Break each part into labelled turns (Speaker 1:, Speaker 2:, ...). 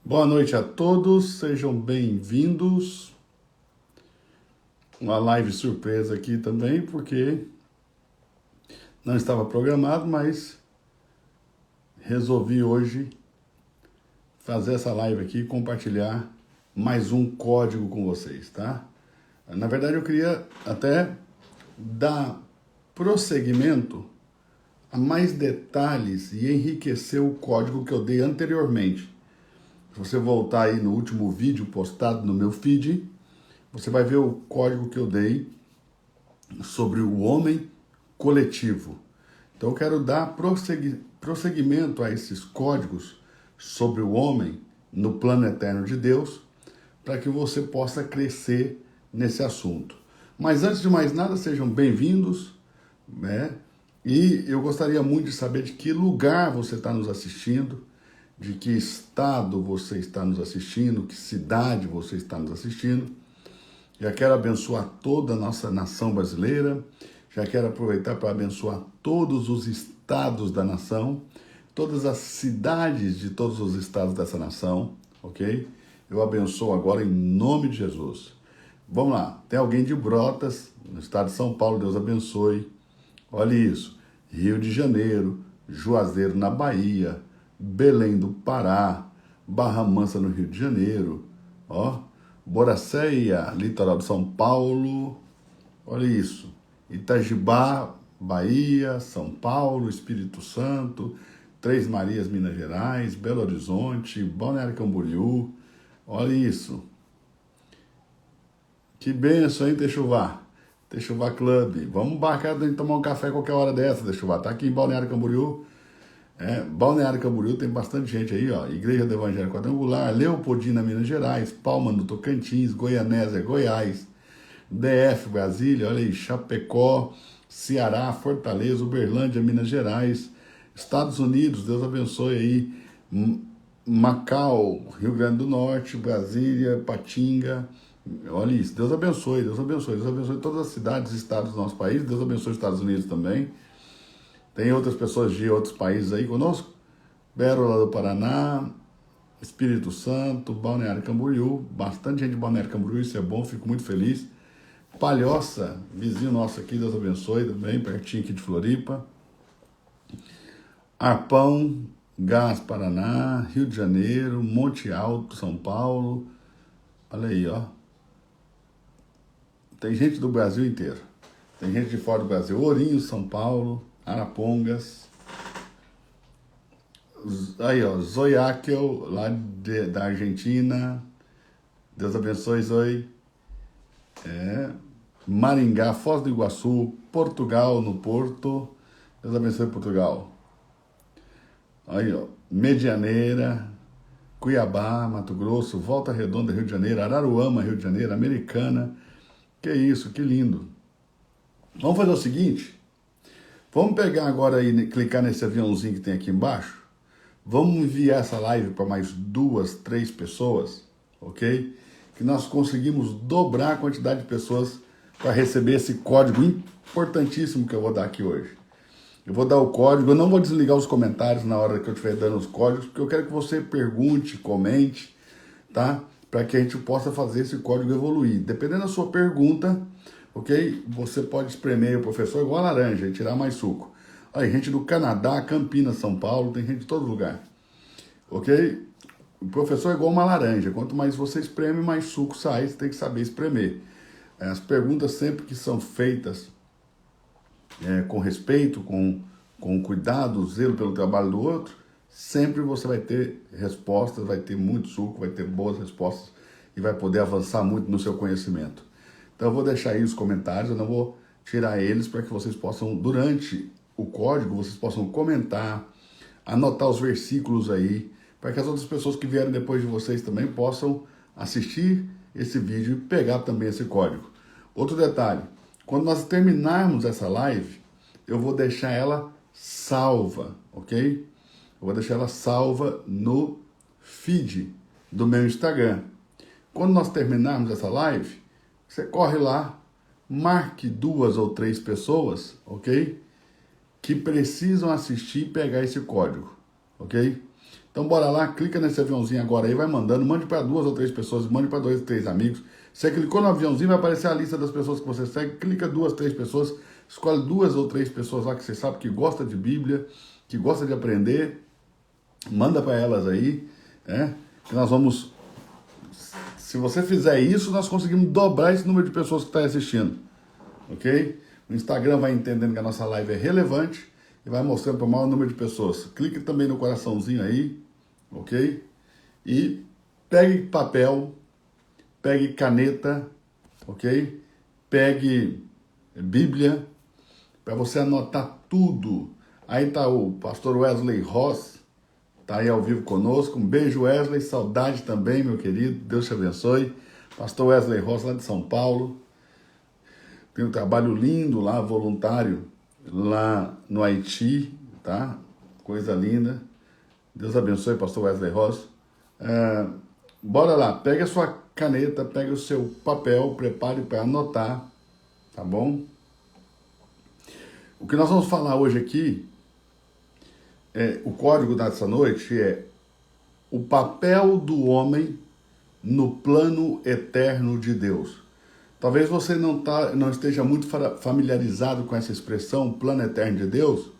Speaker 1: Boa noite a todos, sejam bem-vindos. Uma live surpresa aqui também, porque não estava programado, mas resolvi hoje fazer essa live aqui e compartilhar mais um código com vocês, tá? Na verdade, eu queria até dar prosseguimento a mais detalhes e enriquecer o código que eu dei anteriormente. Se você voltar aí no último vídeo postado no meu feed, você vai ver o código que eu dei sobre o homem coletivo. Então eu quero dar prosseguimento a esses códigos sobre o homem no plano eterno de Deus, para que você possa crescer nesse assunto. Mas antes de mais nada, sejam bem-vindos, né? E eu gostaria muito de saber de que lugar você está nos assistindo, de que estado você está nos assistindo, que cidade você está nos assistindo. Já quero abençoar toda a nossa nação brasileira, já quero aproveitar para abençoar todos os estados da nação, todas as cidades de todos os estados dessa nação, ok? Eu abençoo agora em nome de Jesus. Vamos lá, tem alguém de Brotas, no estado de São Paulo, Deus abençoe. Olha isso, Rio de Janeiro, Juazeiro na Bahia, Belém do Pará, Barra Mansa no Rio de Janeiro, ó, Boracéia, litoral de São Paulo, olha isso, Itajibá, Bahia, São Paulo, Espírito Santo, Três Marias, Minas Gerais, Belo Horizonte, Balneário Camboriú, olha isso. Que benção, hein, Techuvá? Techuvá Club. Vamos marcar de tomar um café qualquer hora dessa, Techuvá. Tá aqui em Balneário Camboriú. Balneário Camboriú tem bastante gente aí, ó. Igreja do Evangelho Quadrangular, Leopoldina, Minas Gerais, Palma no Tocantins, Goianésia, Goiás, DF, Brasília, olha aí, Chapecó, Ceará, Fortaleza, Uberlândia, Minas Gerais, Estados Unidos, Deus abençoe aí, Macau, Rio Grande do Norte, Brasília, Patinga, olha isso, Deus abençoe, Deus abençoe, Deus abençoe todas as cidades e estados do nosso país, Deus abençoe os Estados Unidos também. Tem outras pessoas de outros países aí conosco, Pérola do Paraná, Espírito Santo, Balneário Camboriú, bastante gente de Balneário Camboriú, isso é bom, fico muito feliz. Palhoça, vizinho nosso aqui, Deus abençoe também, pertinho aqui de Floripa. Arpão, Gás, Paraná, Rio de Janeiro, Monte Alto, São Paulo. Olha aí, ó. Tem gente do Brasil inteiro. Tem gente de fora do Brasil. Ourinho, São Paulo, Arapongas. Aí, ó, Zoiáquel, lá da Argentina. Deus abençoe, Zoe. Maringá, Foz do Iguaçu, Portugal, no Porto. Deus abençoe Portugal. Aí, ó, Medianeira, Cuiabá, Mato Grosso, Volta Redonda, Rio de Janeiro, Araruama, Rio de Janeiro, Americana. Que isso, que lindo. Vamos fazer o seguinte, vamos pegar agora e clicar nesse aviãozinho que tem aqui embaixo, vamos enviar essa live para mais 2, 3 pessoas, ok? Que nós conseguimos dobrar a quantidade de pessoas para receber esse código importantíssimo que eu vou dar aqui hoje. Eu vou dar o código, eu não vou desligar os comentários na hora que eu estiver dando os códigos, porque eu quero que você pergunte, comente, tá? Para que a gente possa fazer esse código evoluir. Dependendo da sua pergunta, ok? Você pode espremer o professor igual a laranja e tirar mais suco. Aí, gente do Canadá, Campinas, São Paulo, tem gente de todo lugar, ok? O professor é igual uma laranja, quanto mais você espreme, mais suco sai, você tem que saber espremer. As perguntas sempre que são feitas com respeito, com cuidado, zelo pelo trabalho do outro, sempre você vai ter respostas, vai ter muito suco, vai ter boas respostas e vai poder avançar muito no seu conhecimento. Então eu vou deixar aí os comentários, eu não vou tirar eles para que vocês possam, durante o código, vocês possam comentar, anotar os versículos aí, para que as outras pessoas que vierem depois de vocês também possam assistir esse vídeo e pegar também esse código. Outro detalhe, quando nós terminarmos essa live, eu vou deixar ela salva, ok? Eu vou deixar ela salva no feed do meu Instagram. Quando nós terminarmos essa live, você corre lá, marque 2 ou 3 pessoas, ok? Que precisam assistir e pegar esse código, ok? Então bora lá, clica nesse aviãozinho agora aí, vai mandando, mande para 2 ou 3 pessoas, mande para 2 ou 3 amigos. Você clicou no aviãozinho, vai aparecer a lista das pessoas que você segue, clica 2, 3 pessoas, escolhe 2 ou 3 pessoas lá que você sabe que gosta de Bíblia, que gosta de aprender, manda para elas aí, que nós vamos, se você fizer isso, nós conseguimos dobrar esse número de pessoas que está assistindo, ok? O Instagram vai entendendo que a nossa live é relevante e vai mostrando para o maior número de pessoas. Clique também no coraçãozinho aí, ok? E pegue papel, pegue caneta, ok? Pegue Bíblia, para você anotar tudo. Aí tá o pastor Wesley Ross, tá aí ao vivo conosco. Um beijo, Wesley, saudade também, meu querido, Deus te abençoe. Pastor Wesley Ross, lá de São Paulo. Tem um trabalho lindo lá, voluntário, lá no Haiti, tá? Coisa linda. Deus abençoe, pastor Wesley Ross. Bora lá, pega a sua caneta, pega o seu papel, prepare para anotar, tá bom? O que nós vamos falar hoje aqui, o código dessa noite é o papel do homem no plano eterno de Deus. Talvez você não esteja muito familiarizado com essa expressão, plano eterno de Deus,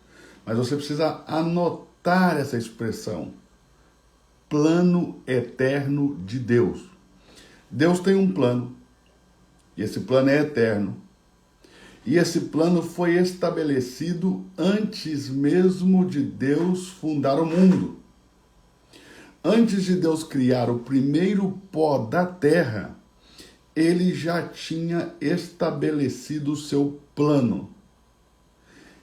Speaker 1: mas você precisa anotar essa expressão, plano eterno de Deus. Deus tem um plano, e esse plano é eterno. E esse plano foi estabelecido antes mesmo de Deus fundar o mundo. Antes de Deus criar o primeiro pó da terra, ele já tinha estabelecido o seu plano.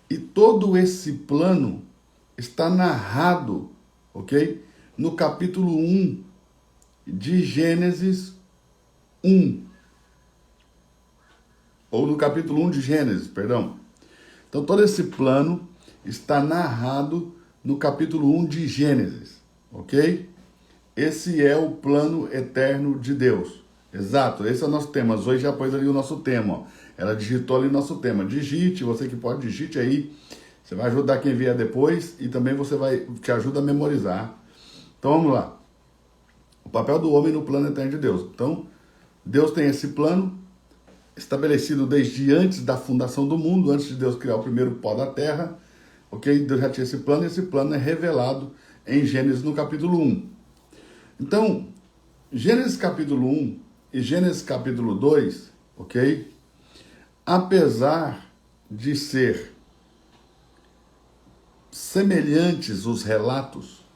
Speaker 1: E todo esse plano está narrado, ok? No capítulo 1 de Gênesis 1. Ou no capítulo 1 de Gênesis, perdão. Então todo esse plano está narrado no capítulo 1 de Gênesis, ok? Esse é o plano eterno de Deus. Exato, esse é o nosso tema. Hoje já pôs ali o nosso tema, ó. Ela digitou ali o nosso tema. Digite, você que pode, digite aí. Você vai ajudar quem vier depois e também te ajuda a memorizar. Então vamos lá. O papel do homem no plano eterno de Deus. Então, Deus tem esse plano estabelecido desde antes da fundação do mundo, antes de Deus criar o primeiro pó da terra. Ok? Deus já tinha esse plano e esse plano é revelado em Gênesis no capítulo 1. Então, Gênesis capítulo 1 e Gênesis capítulo 2, ok? Apesar de ser semelhantes os relatos,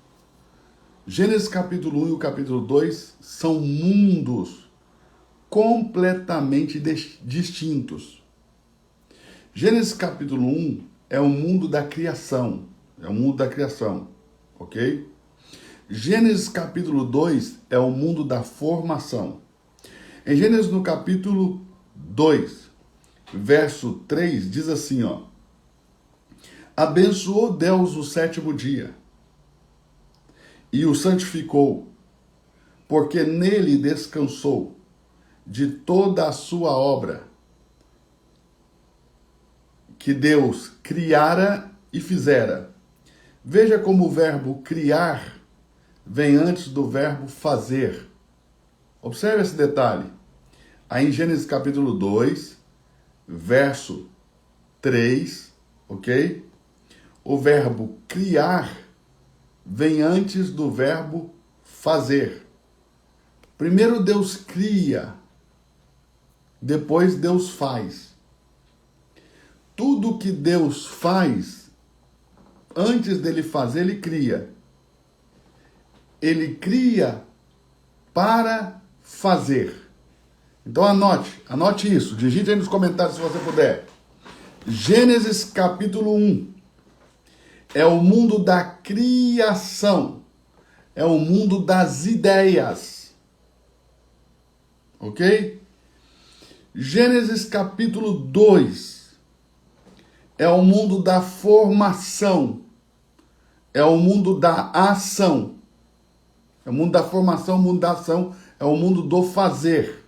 Speaker 1: Gênesis capítulo 1 e o capítulo 2 são mundos completamente distintos. Gênesis capítulo 1 é o mundo da criação, ok? Gênesis capítulo 2 é o mundo da formação. Em Gênesis no capítulo 2, verso 3, diz assim, ó: abençoou Deus o 7º dia e o santificou, porque nele descansou de toda a sua obra que Deus criara e fizera. Veja como o verbo criar vem antes do verbo fazer. Observe esse detalhe. Aí em Gênesis capítulo 2, verso 3, ok? O verbo criar vem antes do verbo fazer. Primeiro Deus cria, depois Deus faz. Tudo que Deus faz, antes dele fazer, ele cria. Ele cria para fazer. Então anote isso, digite aí nos comentários se você puder. Gênesis capítulo 1 é o mundo da criação, é o mundo das ideias, ok? Gênesis capítulo 2 é o mundo da formação, é o mundo da ação, é o mundo da formação, o mundo da ação, é o mundo do fazer.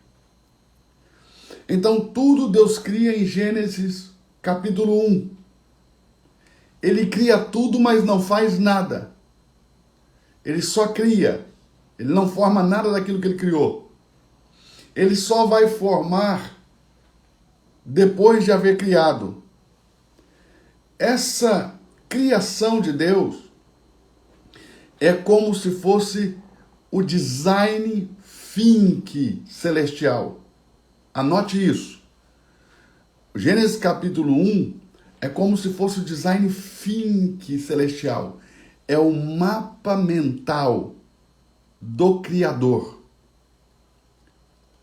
Speaker 1: Então tudo Deus cria em Gênesis capítulo 1. Ele cria tudo, mas não faz nada. Ele só cria. Ele não forma nada daquilo que ele criou. Ele só vai formar depois de haver criado. Essa criação de Deus é como se fosse o design thinking celestial. Anote isso. Gênesis capítulo 1 é como se fosse o design thinking celestial. É o mapa mental do Criador.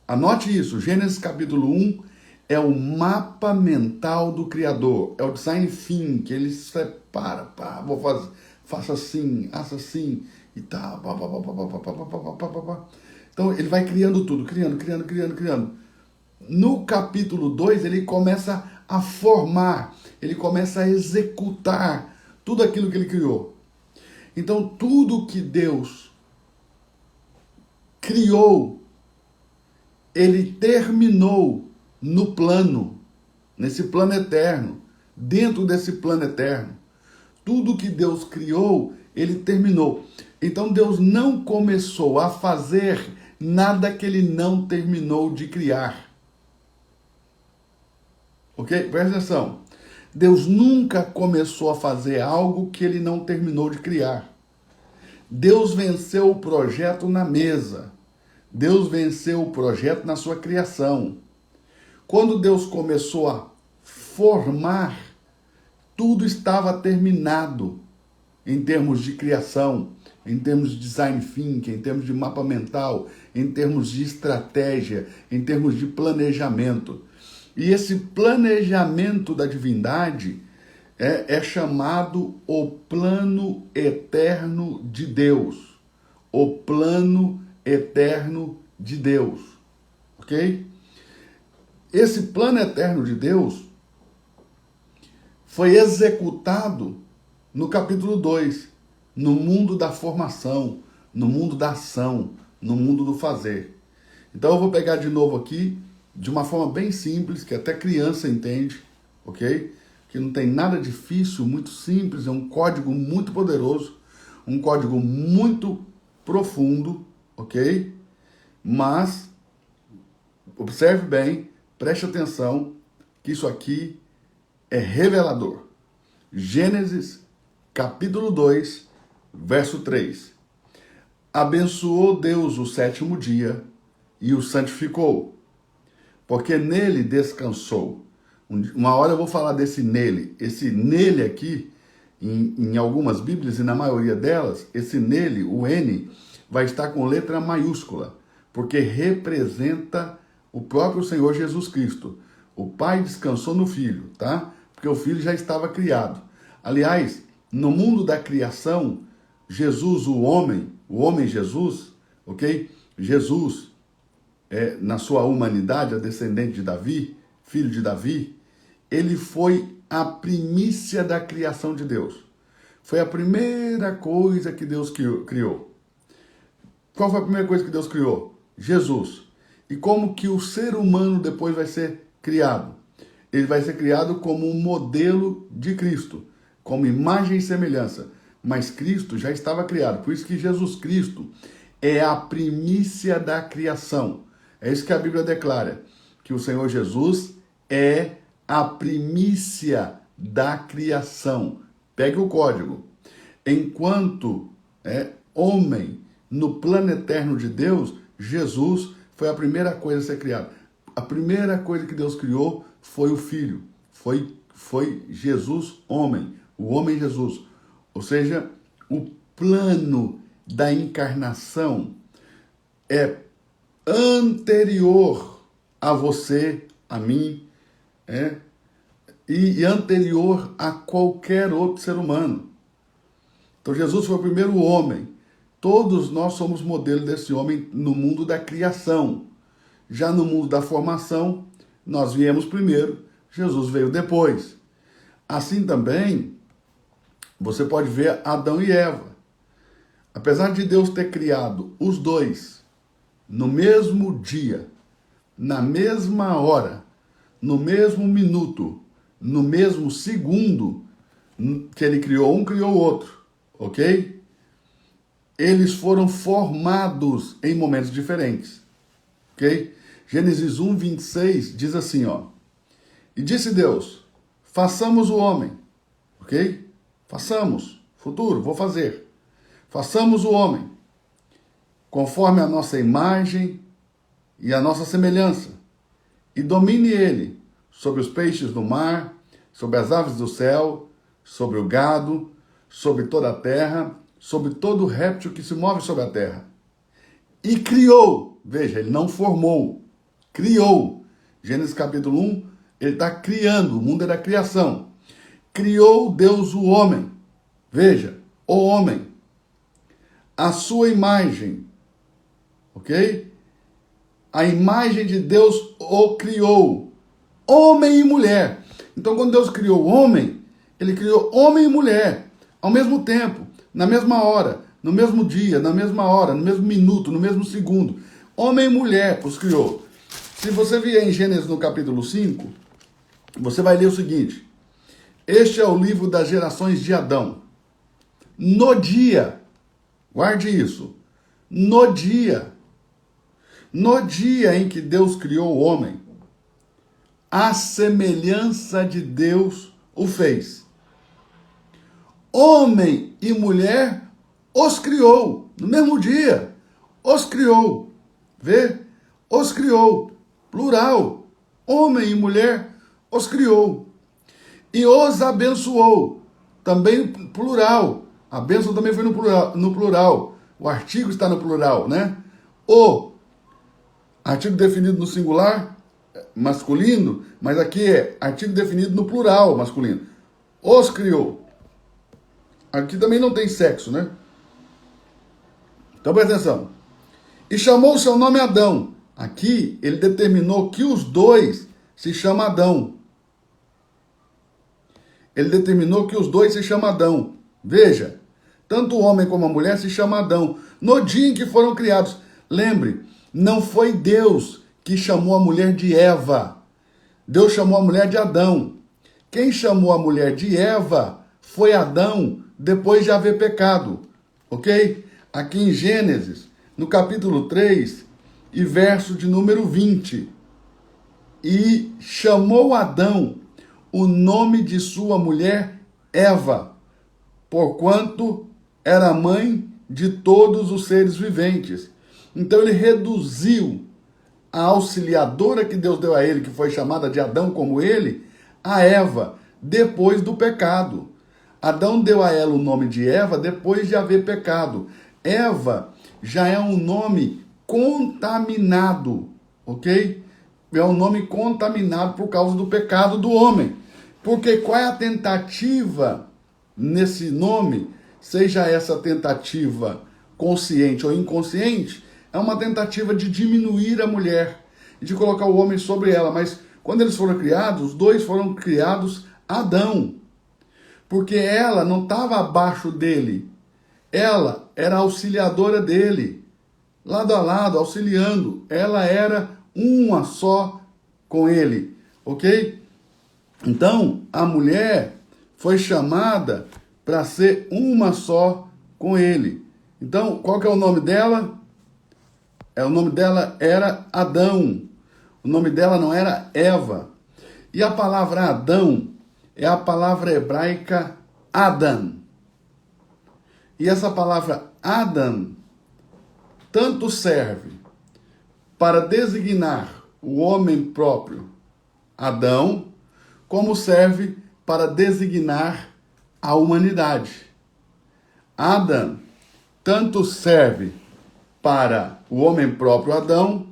Speaker 1: Anote isso. Gênesis capítulo 1 é o mapa mental do Criador. É o design thinking. Ele separa. Pá, vou fazer, faça assim, e tal. Então ele vai criando tudo. Criando. No capítulo 2 ele começa a formar. Ele começa a executar tudo aquilo que ele criou. Então, tudo que Deus criou, ele terminou no plano, nesse plano eterno, dentro desse plano eterno. Tudo que Deus criou, ele terminou. Então, Deus não começou a fazer nada que ele não terminou de criar. Ok? Presta atenção. Deus nunca começou a fazer algo que ele não terminou de criar. Deus venceu o projeto na mesa. Deus venceu o projeto na sua criação. Quando Deus começou a formar, tudo estava terminado em termos de criação, em termos de design thinking, em termos de mapa mental, em termos de estratégia, em termos de planejamento. E esse planejamento da divindade é chamado o plano eterno de Deus. O plano eterno de Deus. Ok? Esse plano eterno de Deus foi executado no capítulo 2, no mundo da formação, no mundo da ação, no mundo do fazer. Então eu vou pegar de novo aqui, de uma forma bem simples, que até criança entende, ok? Que não tem nada difícil, muito simples, é um código muito poderoso, um código muito profundo, ok? Mas, observe bem, preste atenção, que isso aqui é revelador. Gênesis, capítulo 2, verso 3. Abençoou Deus o sétimo dia e o santificou, porque nele descansou. Uma hora eu vou falar desse nele. Esse nele aqui, em algumas Bíblias e na maioria delas, esse nele, o N, vai estar com letra maiúscula, porque representa o próprio Senhor Jesus Cristo. O Pai descansou no Filho, tá? Porque o Filho já estava criado. Aliás, no mundo da criação, Jesus, o homem Jesus, ok? Jesus, na sua humanidade, a descendente de Davi, filho de Davi, ele foi a primícia da criação de Deus. Foi a primeira coisa que Deus criou. Qual foi a primeira coisa que Deus criou? Jesus. E como que o ser humano depois vai ser criado? Ele vai ser criado como um modelo de Cristo, como imagem e semelhança. Mas Cristo já estava criado. Por isso que Jesus Cristo é a primícia da criação. É isso que a Bíblia declara, que o Senhor Jesus é a primícia da criação. Pegue o código. Enquanto homem no plano eterno de Deus, Jesus foi a primeira coisa a ser criada. A primeira coisa que Deus criou foi o Filho. Foi Jesus, homem. O homem Jesus. Ou seja, o plano da encarnação é anterior a você, a mim, e anterior a qualquer outro ser humano. Então Jesus foi o primeiro homem. Todos nós somos modelo desse homem no mundo da criação. Já no mundo da formação, nós viemos primeiro, Jesus veio depois. Assim também, você pode ver Adão e Eva. Apesar de Deus ter criado os dois no mesmo dia, na mesma hora, no mesmo minuto, no mesmo segundo que ele criou um, criou o outro, ok? eles foram formados em momentos diferentes. Ok? Gênesis 1, 26 diz assim, ó. E disse Deus, façamos o homem. Ok? Façamos. Futuro, vou fazer. Façamos o homem, conforme a nossa imagem e a nossa semelhança, e domine ele sobre os peixes do mar, sobre as aves do céu, sobre o gado, sobre toda a terra, sobre todo réptil que se move sobre a terra. E criou, veja, ele não formou, criou. Gênesis capítulo 1, ele está criando, o mundo é da criação. Criou Deus o homem, veja, o homem, a sua imagem, ok? A imagem de Deus o criou, homem e mulher. Então, quando Deus criou o homem, ele criou homem e mulher, ao mesmo tempo, na mesma hora, no mesmo dia, na mesma hora, no mesmo minuto, no mesmo segundo. Homem e mulher os criou. Se você vier em Gênesis no capítulo 5, você vai ler o seguinte. Este é o livro das gerações de Adão. No dia, guarde isso, no dia em que Deus criou o homem, a semelhança de Deus o fez. Homem e mulher os criou, no mesmo dia, os criou. Vê? Os criou, plural. Homem e mulher os criou. E os abençoou, também plural. A bênção também foi no plural. O artigo está no plural, né? O artigo definido no singular, masculino, mas aqui é artigo definido no plural, masculino. Os criou. Aqui também não tem sexo, né? Então presta atenção. E chamou o seu nome Adão. Aqui ele determinou que os dois se chamam Adão. Ele determinou que os dois se chamam Adão. Veja, tanto o homem como a mulher se chamam Adão. No dia em que foram criados. Lembre, não foi Deus que chamou a mulher de Eva. Deus chamou a mulher de Adão. Quem chamou a mulher de Eva foi Adão, depois de haver pecado. Ok? Aqui em Gênesis, no capítulo 3, e verso de número 20. E chamou Adão o nome de sua mulher Eva, porquanto era mãe de todos os seres viventes. Então ele reduziu a auxiliadora que Deus deu a ele, que foi chamada de Adão como ele, a Eva, depois do pecado. Adão deu a ela o nome de Eva depois de haver pecado. Eva já é um nome contaminado, ok? É um nome contaminado por causa do pecado do homem. Porque qual é a tentativa nesse nome, seja essa tentativa consciente ou inconsciente, é uma tentativa de diminuir a mulher e de colocar o homem sobre ela. Mas quando eles foram criados, os dois foram criados Adão. Porque ela não estava abaixo dele. Ela era auxiliadora dele. Lado a lado, auxiliando. Ela era uma só com ele. Ok? Então, a mulher foi chamada para ser uma só com ele. Então, qual que é o nome dela? O nome dela era Adão. O nome dela não era Eva. E a palavra Adão é a palavra hebraica Adam. E essa palavra Adam tanto serve para designar o homem próprio, Adão, como serve para designar a humanidade. Adam tanto serve para o homem próprio Adão,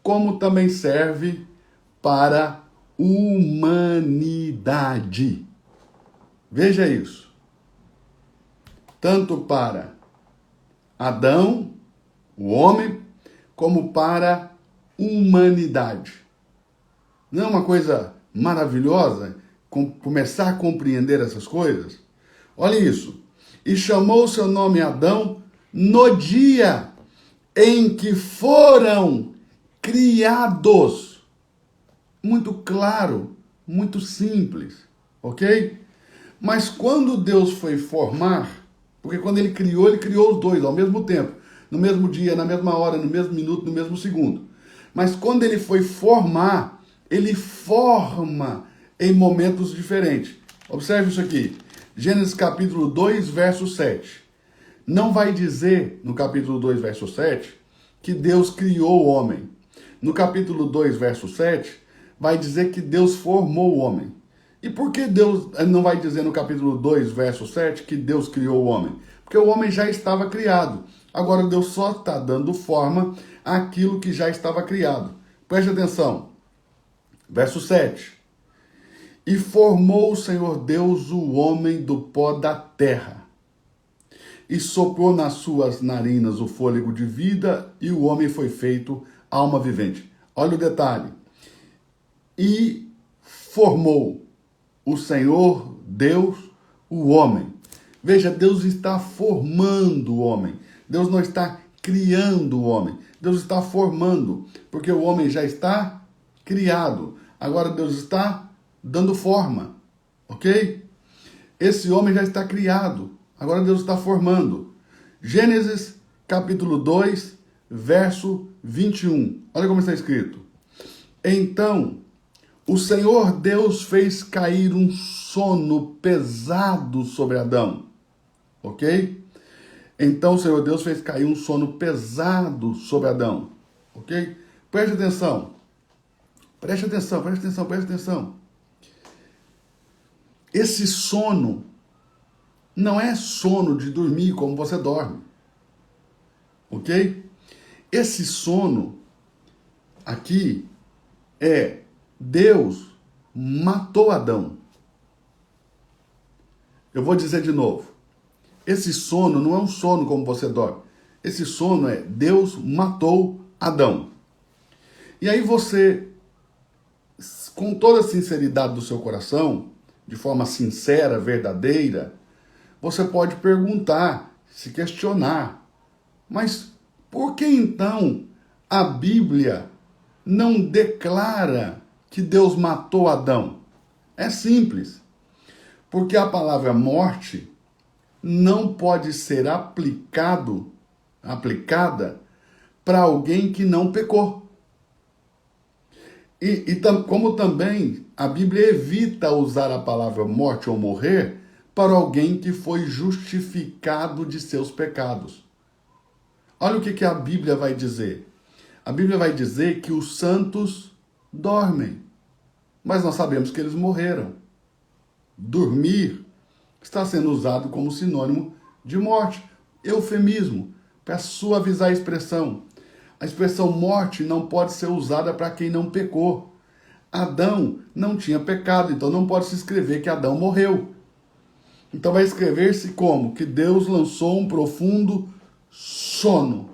Speaker 1: como também serve para a humanidade. Veja isso. Tanto para Adão, o homem, como para a humanidade. Não é uma coisa maravilhosa começar a compreender essas coisas? Olha isso. E chamou o seu nome Adão no dia em que foram criados. Muito claro, muito simples, ok? Mas quando Deus foi formar, Porque quando ele criou os dois ao mesmo tempo, no mesmo dia, na mesma hora, no mesmo minuto, no mesmo segundo. Mas quando ele foi formar, ele forma em momentos diferentes. Observe isso aqui. Gênesis capítulo 2, verso 7. Não vai dizer, no capítulo 2, verso 7, que Deus criou o homem. No capítulo 2, verso 7, vai dizer que Deus formou o homem. E por que Deus não vai dizer no capítulo 2, verso 7, que Deus criou o homem? Porque o homem já estava criado. Agora Deus só está dando forma àquilo que já estava criado. Preste atenção. Verso 7. E formou o Senhor Deus o homem do pó da terra, e soprou nas suas narinas o fôlego de vida, e o homem foi feito alma vivente. Olha o detalhe. E formou o Senhor Deus o homem. Veja, Deus está formando o homem. Deus não está criando o homem. Deus está formando, porque o homem já está criado. Agora Deus está dando forma, ok? Esse homem já está criado. Agora Deus está formando. Gênesis capítulo 2, verso 21. Olha como está escrito. Então, o Senhor Deus fez cair um sono pesado sobre Adão. Ok? Então o Senhor Deus fez cair um sono pesado sobre Adão. Ok? Preste atenção. Preste atenção, preste atenção, preste atenção. Esse sono não é sono de dormir como você dorme. Ok? Esse sono aqui é Deus matou Adão. Eu vou dizer de novo. Esse sono não é um sono como você dorme. Esse sono é Deus matou Adão. E aí você, com toda a sinceridade do seu coração, de forma sincera, verdadeira, você pode perguntar, se questionar. Mas por que então a Bíblia não declara que Deus matou Adão? É simples. Porque a palavra morte não pode ser aplicada para alguém que não pecou. Como também a Bíblia evita usar a palavra morte ou morrer para alguém que foi justificado de seus pecados. Olha o que a Bíblia vai dizer. A Bíblia vai dizer que os santos dormem, mas nós sabemos que eles morreram. Dormir está sendo usado como sinônimo de morte, eufemismo, para suavizar a expressão. A expressão morte não pode ser usada para quem não pecou. Adão não tinha pecado, então não pode se escrever que Adão morreu. Então vai escrever-se como? Que Deus lançou um profundo sono.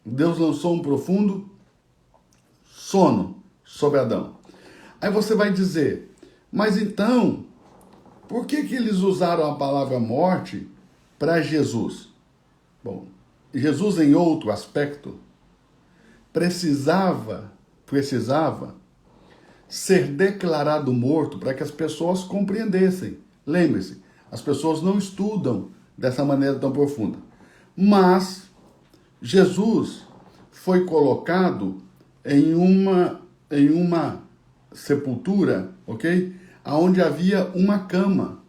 Speaker 1: Deus lançou um profundo sono sobre Adão. Aí você vai dizer, mas então, por que eles usaram a palavra morte para Jesus? Bom, Jesus em outro aspecto precisava ser declarado morto para que as pessoas compreendessem. Lembre-se, as pessoas não estudam dessa maneira tão profunda. Mas Jesus foi colocado em uma sepultura, ok? Onde havia uma cama.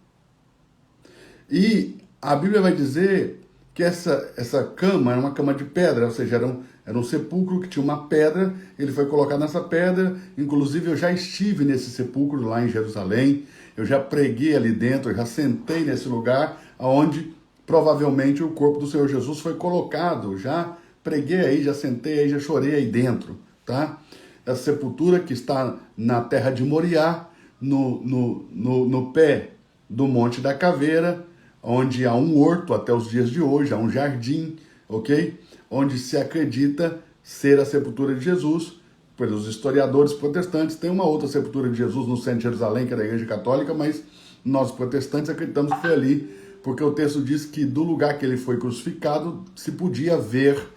Speaker 1: E a Bíblia vai dizer que essa cama era uma cama de pedra, ou seja, era um sepulcro que tinha uma pedra, ele foi colocado nessa pedra. Inclusive eu já estive nesse sepulcro lá em Jerusalém, eu já preguei ali dentro, eu já sentei nesse lugar onde provavelmente o corpo do Senhor Jesus foi colocado. Já preguei aí, já sentei aí, já chorei aí dentro, tá? Essa sepultura que está na terra de Moriá, no pé do Monte da Caveira, onde há um horto até os dias de hoje, há um jardim, ok? Onde se acredita ser a sepultura de Jesus. Pelos historiadores protestantes, tem uma outra sepultura de Jesus no centro de Jerusalém, que é da Igreja Católica, mas nós protestantes acreditamos que foi ali, porque o texto diz que do lugar que ele foi crucificado se podia ver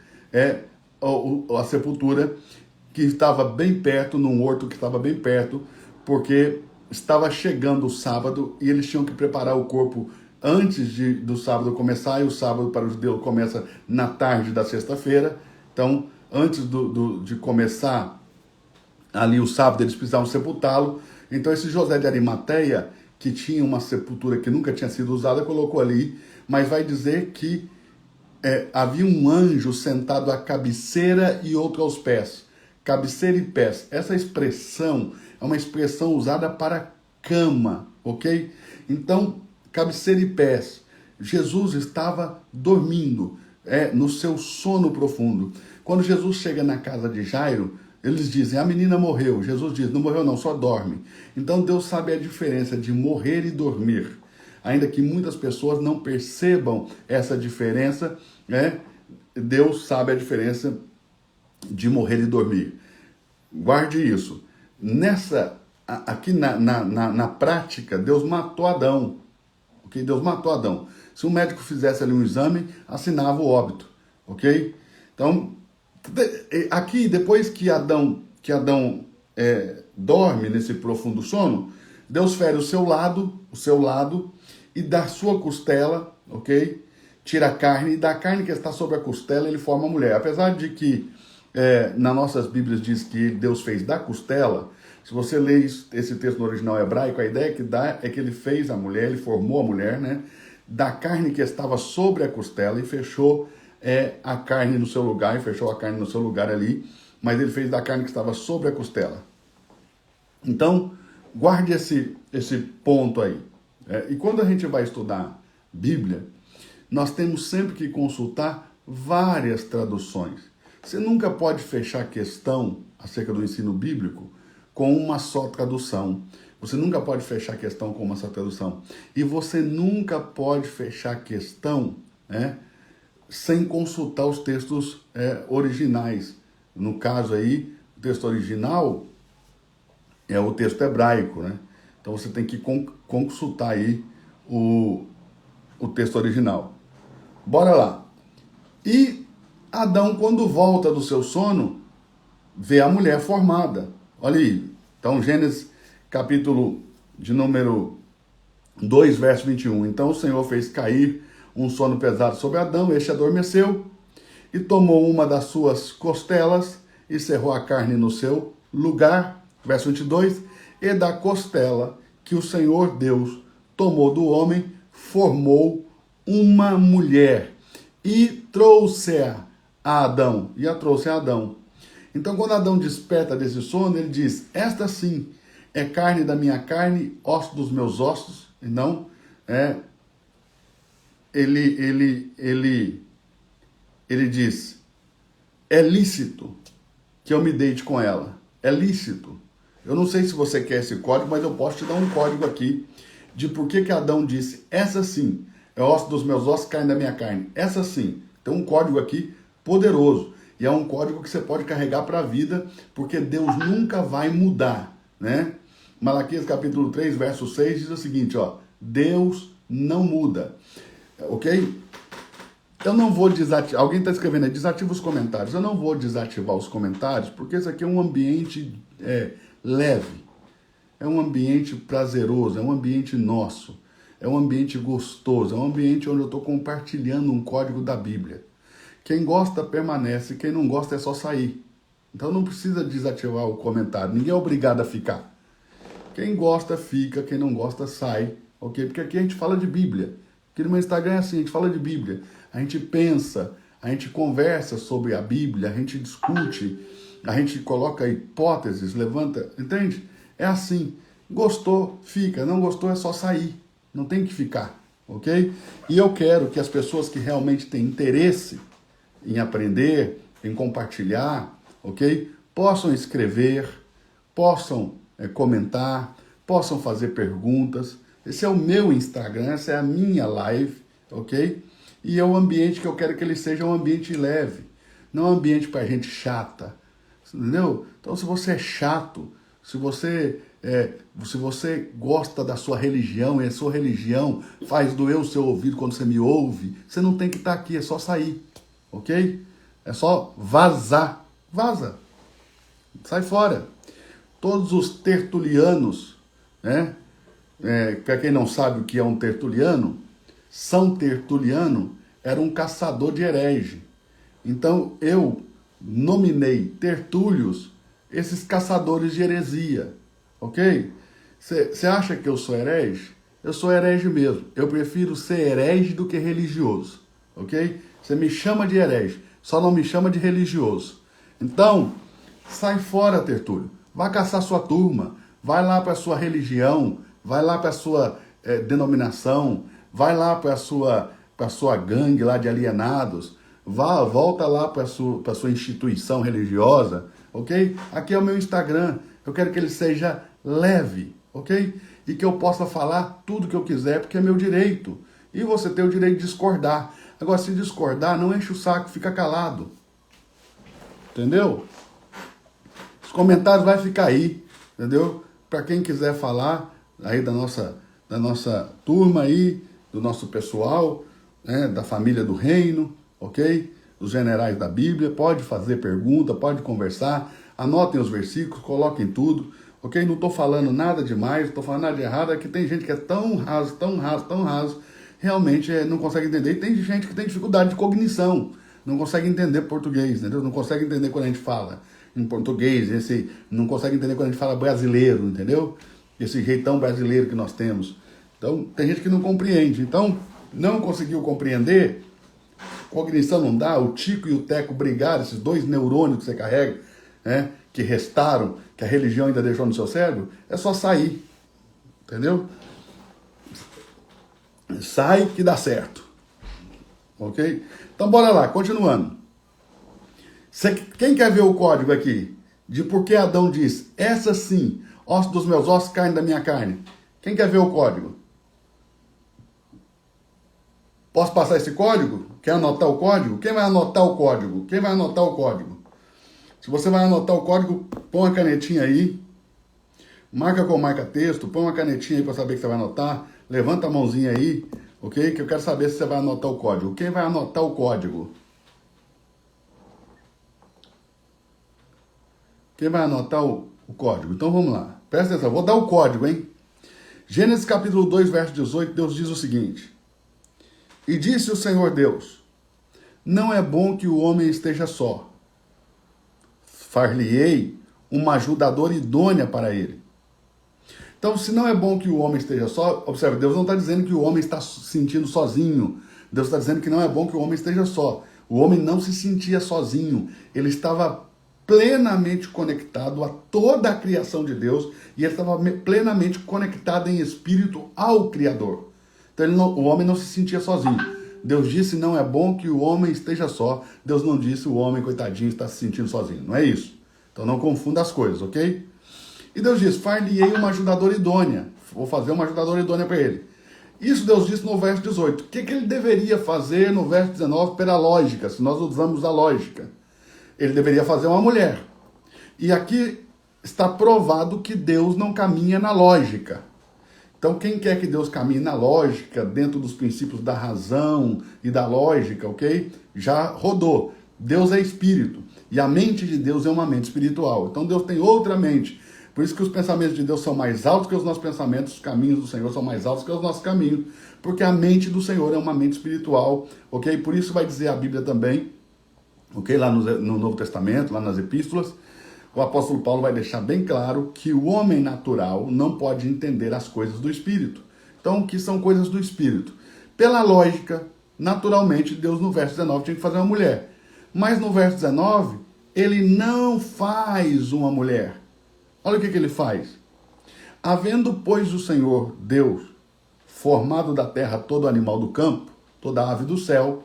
Speaker 1: a sepultura que estava bem perto, num horto que estava bem perto, porque estava chegando o sábado e eles tinham que preparar o corpo antes do sábado começar, e o sábado para o judeu começa na tarde da sexta-feira. Então, antes de começar ali o sábado, eles precisavam sepultá-lo. Então, esse José de Arimateia, que tinha uma sepultura que nunca tinha sido usada, colocou ali, mas vai dizer que havia um anjo sentado à cabeceira e outro aos pés. Cabeceira e pés. Essa expressão é uma expressão usada para cama, ok? Então, cabeceira e pés. Jesus estava dormindo, no seu sono profundo. Quando Jesus chega na casa de Jairo, eles dizem, a menina morreu. Jesus diz, não morreu não, só dorme. Então Deus sabe a diferença de morrer e dormir. Ainda que muitas pessoas não percebam essa diferença, Deus sabe a diferença de morrer e dormir. Guarde isso. Aqui na prática, Deus matou Adão. Ok? Deus matou Adão. Se um médico fizesse ali um exame, assinava o óbito. Ok? Então, aqui, depois que Adão dorme nesse profundo sono, Deus fere o seu lado, e da sua costela, ok? Tira a carne, e da carne que está sobre a costela, ele forma a mulher. Apesar de que nas nossas Bíblias diz que Deus fez da costela, se você lê esse texto no original hebraico, a ideia que dá é que ele fez a mulher, ele formou a mulher, né? Da carne que estava sobre a costela e fechou a carne no seu lugar, e fechou a carne no seu lugar ali, mas ele fez da carne que estava sobre a costela. Então, guarde esse ponto aí. E quando a gente vai estudar Bíblia, nós temos sempre que consultar várias traduções. Você nunca pode fechar a questão acerca do ensino bíblico com uma só tradução. Você nunca pode fechar a questão com uma só tradução. E você nunca pode fechar a questão sem consultar os textos originais. No caso aí, o texto original é o texto hebraico, né? Então você tem que consultar aí o texto original. Bora lá. E Adão, quando volta do seu sono, vê a mulher formada. Olha aí. Então, Gênesis, capítulo de número 2, verso 21. Então o Senhor fez cair um sono pesado sobre Adão, este adormeceu, e tomou uma das suas costelas, e cerrou a carne no seu lugar. Verso 22. E da costela que o Senhor Deus tomou do homem, formou uma mulher, e trouxe-a a Adão. E a trouxe a Adão. Então, quando Adão desperta desse sono, ele diz, esta sim é carne da minha carne, osso dos meus ossos. E não ele diz, é lícito que eu me deite com ela. É lícito. Eu não sei se você quer esse código, mas eu posso te dar um código aqui de por que Adão disse, essa sim é osso dos meus ossos, carne da minha carne. Essa sim. Tem um código aqui poderoso. E é um código que você pode carregar para a vida, porque Deus nunca vai mudar, né? Malaquias capítulo 3, verso 6 diz o seguinte, Deus não muda, ok? Eu não vou desativar, alguém está escrevendo aí, desativa os comentários. Eu não vou desativar os comentários, porque isso aqui é um ambiente leve, é um ambiente prazeroso, é um ambiente nosso, é um ambiente gostoso, é um ambiente onde eu estou compartilhando um código da Bíblia. Quem gosta permanece, quem não gosta é só sair. Então não precisa desativar o comentário, ninguém é obrigado a ficar. Quem gosta fica, quem não gosta sai, ok? Porque aqui a gente fala de Bíblia. Aqui no meu Instagram é assim, a gente fala de Bíblia. A gente pensa, a gente conversa sobre a Bíblia, a gente discute, a gente coloca hipóteses, levanta, entende? É assim. Gostou, fica. Não gostou, é só sair. Não tem que ficar, ok? E eu quero que as pessoas que realmente têm interesse em aprender, em compartilhar, ok? Possam escrever, possam comentar, possam fazer perguntas. Esse é o meu Instagram, essa é a minha live, ok? E é o ambiente que eu quero que ele seja um ambiente leve, não um ambiente para gente chata, entendeu? Então, se você é chato, se você gosta da sua religião e a sua religião faz doer o seu ouvido quando você me ouve, você não tem que estar aqui, é só sair, ok? É só vazar, vaza, sai fora. Todos os tertulianos, né? Para quem não sabe o que é um tertuliano, São Tertuliano era um caçador de herege. Então eu nominei tertúlios esses caçadores de heresia, ok? Você acha que eu sou herege? Eu sou herege mesmo. Eu prefiro ser herege do que religioso, ok? Você me chama de herege, só não me chama de religioso. Então, sai fora, Tertúlio. Vai caçar sua turma, vai lá para a sua religião, vai lá para a sua denominação, vai lá para a sua gangue lá de alienados, volta lá para a sua instituição religiosa, ok? Aqui é o meu Instagram, eu quero que ele seja leve, ok? E que eu possa falar tudo que eu quiser, porque é meu direito. E você tem o direito de discordar. Agora, se discordar, não enche o saco, fica calado. Entendeu? Os comentários vai ficar aí, entendeu? Para quem quiser falar aí da nossa turma aí, do nosso pessoal, né, da família do reino, ok? Os generais da Bíblia, pode fazer pergunta, pode conversar, anotem os versículos, coloquem tudo, ok? Não estou falando nada demais, não estou falando nada de errado, é que tem gente que é tão raso, realmente não consegue entender. E tem gente que tem dificuldade de cognição, não consegue entender português, entendeu? Não consegue entender quando a gente fala em português, não consegue entender quando a gente fala brasileiro, entendeu? Esse jeitão brasileiro que nós temos. Então, tem gente que não compreende. Então, não conseguiu compreender, cognição não dá, o Tico e o Teco brigaram, esses dois neurônios que você carrega, né, que restaram, que a religião ainda deixou no seu cérebro, é só sair, entendeu? Sai que dá certo, ok? Então bora lá, continuando. Quem quer ver o código aqui? De por que Adão diz, essa sim, osso dos meus ossos, carne da minha carne. Quem quer ver o código? Posso passar esse código? Quer anotar o código? Quem vai anotar o código? Quem vai anotar o código? Se você vai anotar o código, põe uma canetinha aí. Marca com marca-texto, põe uma canetinha aí para saber que você vai anotar. Levanta a mãozinha aí, ok? Que eu quero saber se você vai anotar o código. Quem vai anotar o código? Quem vai anotar o código? Então vamos lá. Presta atenção, vou dar o código, hein? Gênesis capítulo 2, verso 18, Deus diz o seguinte. E disse o Senhor Deus, não é bom que o homem esteja só. Far-lhe-ei uma ajudadora idônea para ele. Então, se não é bom que o homem esteja só, observe, Deus não está dizendo que o homem está se sentindo sozinho. Deus está dizendo que não é bom que o homem esteja só. O homem não se sentia sozinho. Ele estava plenamente conectado a toda a criação de Deus e ele estava plenamente conectado em espírito ao Criador. Então, o homem não se sentia sozinho. Deus disse, não é bom que o homem esteja só. Deus não disse, o homem, coitadinho, está se sentindo sozinho. Não é isso. Então, não confunda as coisas, ok? E Deus disse, far-lhe-ei uma ajudadora idônea. Vou fazer uma ajudadora idônea para ele. Isso Deus disse no verso 18. O que ele deveria fazer no verso 19 pela lógica, se nós usamos a lógica? Ele deveria fazer uma mulher. E aqui está provado que Deus não caminha na lógica. Então, quem quer que Deus caminhe na lógica, dentro dos princípios da razão e da lógica, ok? Já rodou. Deus é espírito. E a mente de Deus é uma mente espiritual. Então, Deus tem outra mente. Por isso que os pensamentos de Deus são mais altos que os nossos pensamentos, os caminhos do Senhor são mais altos que os nossos caminhos. Porque a mente do Senhor é uma mente espiritual, ok? Por isso vai dizer a Bíblia também, ok? Lá no Novo Testamento, lá nas epístolas, o apóstolo Paulo vai deixar bem claro que o homem natural não pode entender as coisas do Espírito. Então, o que são coisas do Espírito? Pela lógica, naturalmente, Deus no verso 19 tinha que fazer uma mulher. Mas no verso 19, ele não faz uma mulher. Olha o que ele faz. Havendo, pois, o Senhor, Deus, formado da terra todo animal do campo, toda ave do céu,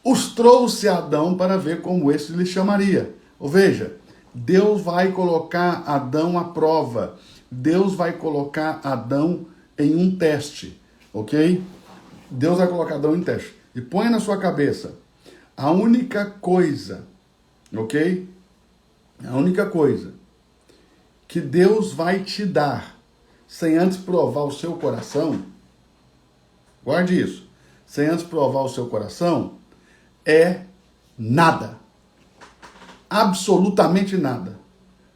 Speaker 1: os trouxe a Adão para ver como esse lhe chamaria. Ou veja, Deus vai colocar Adão à prova. Deus vai colocar Adão em um teste, ok? Deus vai colocar Adão em teste. E põe na sua cabeça, a única coisa, ok? A única coisa que Deus vai te dar, sem antes provar o seu coração, guarde isso, sem antes provar o seu coração, é nada. Absolutamente nada.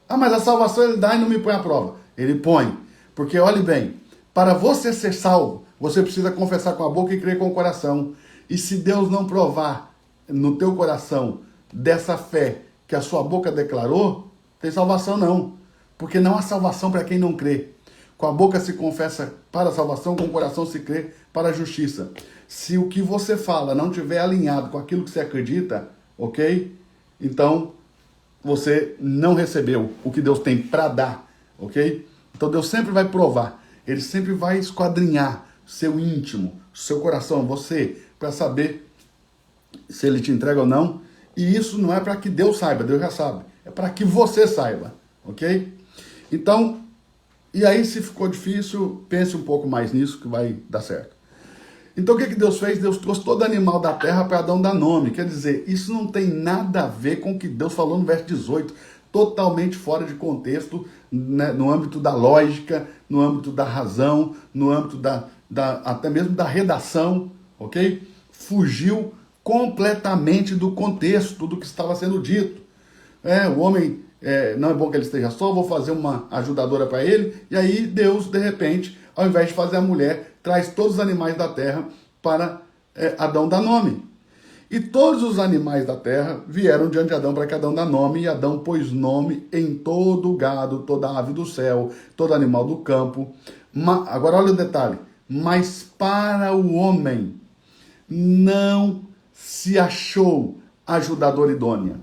Speaker 1: Ah, mas a salvação ele dá e não me põe à prova. Ele põe. Porque, olhe bem, para você ser salvo, Você precisa confessar com a boca e crer com o coração. E se Deus não provar no teu coração dessa fé que a sua boca declarou, tem salvação não. Porque não há salvação para quem não crê. Com a boca se confessa para a salvação, com o coração se crê para a justiça. Se o que você fala não estiver alinhado com aquilo que você acredita, ok? Então, você não recebeu o que Deus tem para dar, ok? Então Deus sempre vai provar, Ele sempre vai esquadrinhar seu íntimo, seu coração, você, para saber se Ele te entrega ou não. E isso não é para que Deus saiba, Deus já sabe. É para que você saiba, ok? Então, e aí se ficou difícil, pense um pouco mais nisso que vai dar certo. Então o que Deus fez? Deus trouxe todo animal da terra para Adão dar nome. Quer dizer, isso não tem nada a ver com o que Deus falou no verso 18. Totalmente fora de contexto, né, no âmbito da lógica, no âmbito da razão, no âmbito até mesmo da redação, ok? Fugiu completamente do contexto do que estava sendo dito. O homem, não é bom que ele esteja só, vou fazer uma ajudadora para ele. E aí Deus, de repente, ao invés de fazer a mulher, traz todos os animais da terra para Adão dar nome. E todos os animais da terra vieram diante de Adão para que Adão dá nome, e Adão pôs nome em todo o gado, toda ave do céu, todo animal do campo. Agora olha o detalhe, mas para o homem não se achou ajudadora idônea.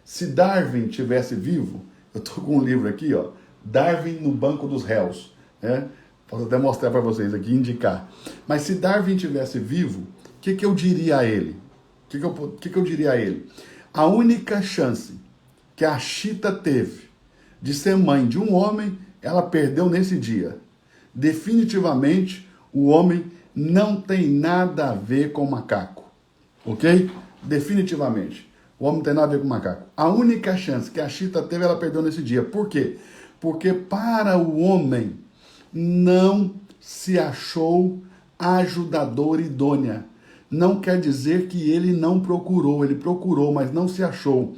Speaker 1: Se Darwin tivesse vivo, eu estou com um livro aqui, ó, Darwin no Banco dos Réus, né? Posso até mostrar para vocês aqui, indicar. Mas se Darwin tivesse vivo, o que eu diria a ele? O que eu diria a ele? A única chance que a Chita teve de ser mãe de um homem, ela perdeu nesse dia. Definitivamente, o homem não tem nada a ver com macaco. Ok? Definitivamente. O homem não tem nada a ver com macaco. A única chance que a Chita teve, ela perdeu nesse dia. Por quê? Porque para o homem não se achou ajudadora idônea. Não quer dizer que ele não procurou, ele procurou, mas não se achou.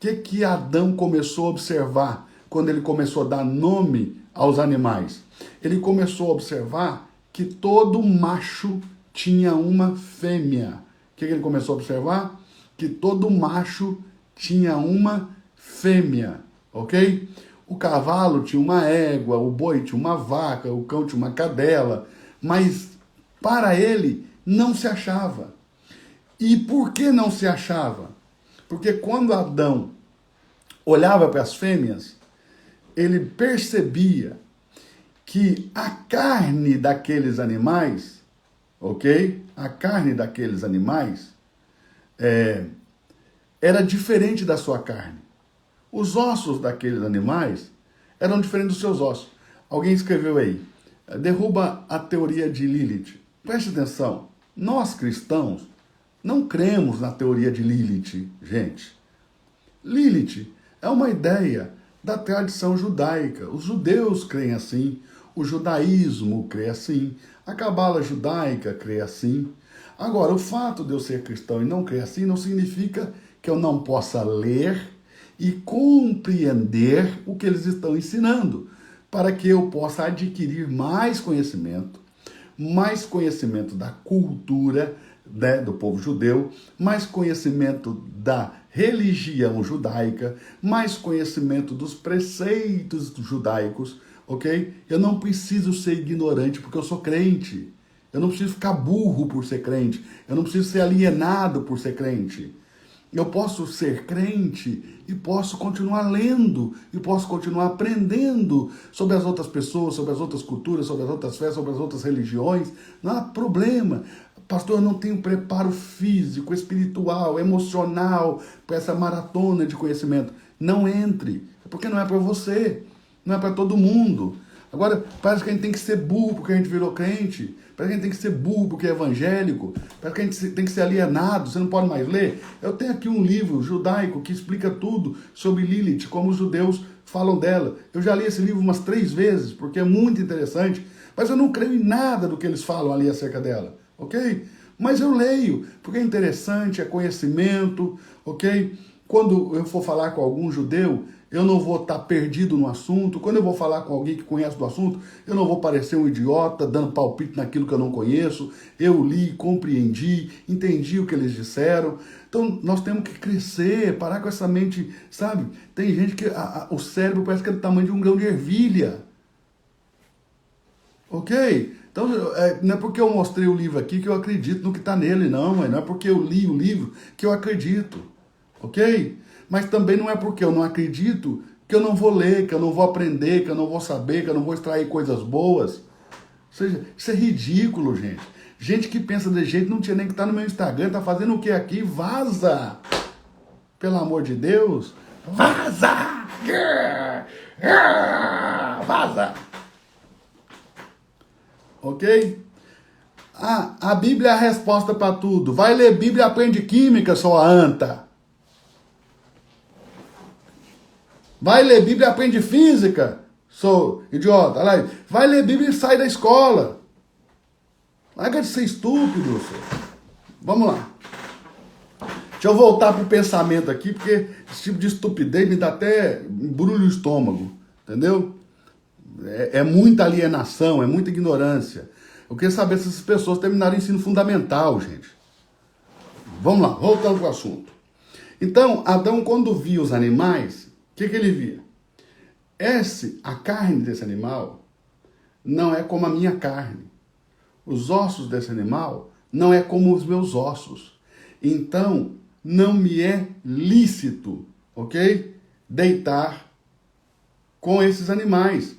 Speaker 1: O que Adão começou a observar quando ele começou a dar nome aos animais? Ele começou a observar que todo macho tinha uma fêmea. O que ele começou a observar? Que todo macho tinha uma fêmea, ok? O cavalo tinha uma égua, o boi tinha uma vaca, o cão tinha uma cadela, mas para ele não se achava. E por que não se achava? Porque quando Adão olhava para as fêmeas, ele percebia que a carne daqueles animais, ok? A carne daqueles animais era diferente da sua carne. Os ossos daqueles animais eram diferentes dos seus ossos. Alguém escreveu aí, derruba a teoria de Lilith. Preste atenção, nós cristãos não cremos na teoria de Lilith, gente. Lilith é uma ideia da tradição judaica. Os judeus creem assim, o judaísmo crê assim, a cabala judaica crê assim. Agora, o fato de eu ser cristão e não crer assim não significa que eu não possa ler e compreender o que eles estão ensinando, para que eu possa adquirir mais conhecimento da cultura, né, do povo judeu, mais conhecimento da religião judaica, mais conhecimento dos preceitos judaicos, ok? Eu não preciso ser ignorante porque eu sou crente. Eu não preciso ficar burro por ser crente. Eu não preciso ser alienado por ser crente. Eu posso ser crente e posso continuar lendo, e posso continuar aprendendo sobre as outras pessoas, sobre as outras culturas, sobre as outras fés, sobre as outras religiões. Não há problema. Pastor, eu não tenho preparo físico, espiritual, emocional para essa maratona de conhecimento. Não entre, porque não é para você, não é para todo mundo. Agora, parece que a gente tem que ser burro porque a gente virou crente, parece que a gente tem que ser burro porque é evangélico, parece que a gente tem que ser alienado, você não pode mais ler. Eu tenho aqui um livro judaico que explica tudo sobre Lilith, como os judeus falam dela. Eu já li esse livro umas 3 vezes, porque é muito interessante, mas eu não creio em nada do que eles falam ali acerca dela, ok? Mas eu leio, porque é interessante, é conhecimento, ok? Quando eu for falar com algum judeu, eu não vou estar perdido no assunto. Quando eu vou falar com alguém que conhece do assunto, eu não vou parecer um idiota dando palpite naquilo que eu não conheço. Eu li, compreendi, entendi o que eles disseram. Então, nós temos que crescer, parar com essa mente, sabe? Tem gente que o cérebro parece que é do tamanho de um grão de ervilha. Ok? Então, não é porque eu mostrei o livro aqui que eu acredito no que está nele, não. Não é porque eu li o livro que eu acredito. Ok? Mas também não é porque eu não acredito que eu não vou ler, que eu não vou aprender, que eu não vou saber, que eu não vou extrair coisas boas. Ou seja, isso é ridículo, gente. Gente que pensa desse jeito não tinha nem que estar no meu Instagram, tá fazendo o que aqui? Vaza! Pelo amor de Deus, vaza! Vaza! Ok? A Bíblia é a resposta para tudo. Vai ler Bíblia e aprende química, sua anta. Vai ler Bíblia e aprende física, sou idiota. Vai ler Bíblia e sai da escola. Larga de ser estúpido, senhor. Vamos lá. Deixa eu voltar pro pensamento aqui, porque esse tipo de estupidez me dá até embrulho no estômago. Entendeu? É muita alienação, é muita ignorância. Eu queria saber se essas pessoas terminaram o ensino fundamental, gente. Vamos lá, voltando pro assunto. Então, Adão, quando via os animais, o que ele via? A carne desse animal não é como a minha carne. Os ossos desse animal não é como os meus ossos. Então, não me é lícito, ok? Deitar com esses animais.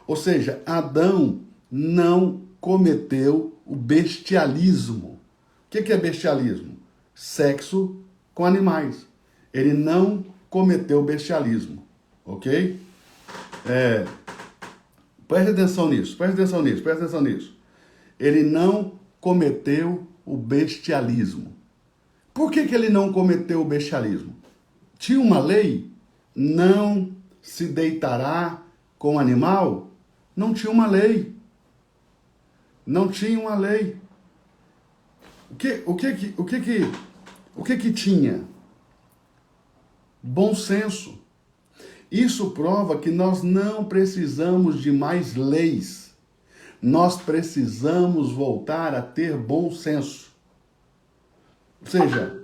Speaker 1: Ou seja, Adão não cometeu o bestialismo. O que é bestialismo? Sexo com animais. Ele não cometeu o bestialismo, ok? Preste atenção nisso, preste atenção nisso, preste atenção nisso. Ele não cometeu o bestialismo. Por que ele não cometeu o bestialismo? Tinha uma lei, não se deitará com animal? Não tinha uma lei. Não tinha uma lei. O que tinha? Bom senso. Isso prova que nós não precisamos de mais leis. Nós precisamos voltar a ter bom senso. Ou seja,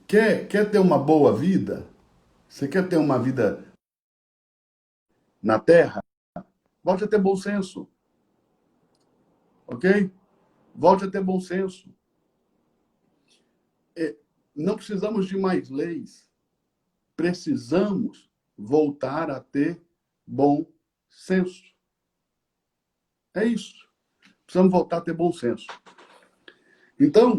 Speaker 1: quer ter uma boa vida? Você quer ter uma vida na Terra? Volte a ter bom senso. Ok? Volte a ter bom senso. Não precisamos de mais leis. Precisamos voltar a ter bom senso. É isso. Precisamos voltar a ter bom senso. Então,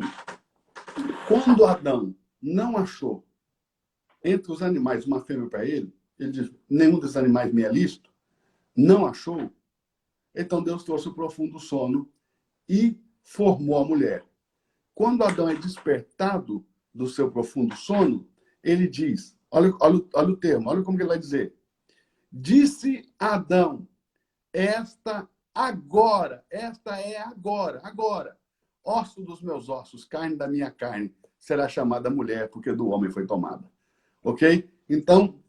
Speaker 1: quando Adão não achou entre os animais uma fêmea para ele, ele diz, nenhum desses animais me é lícito, não achou, então Deus trouxe o profundo sono e formou a mulher. Quando Adão é despertado do seu profundo sono, ele diz, olha o termo, olha como que ele vai dizer. Disse Adão, esta é agora, osso dos meus ossos, carne da minha carne, será chamada mulher, porque do homem foi tomada. Ok? Então,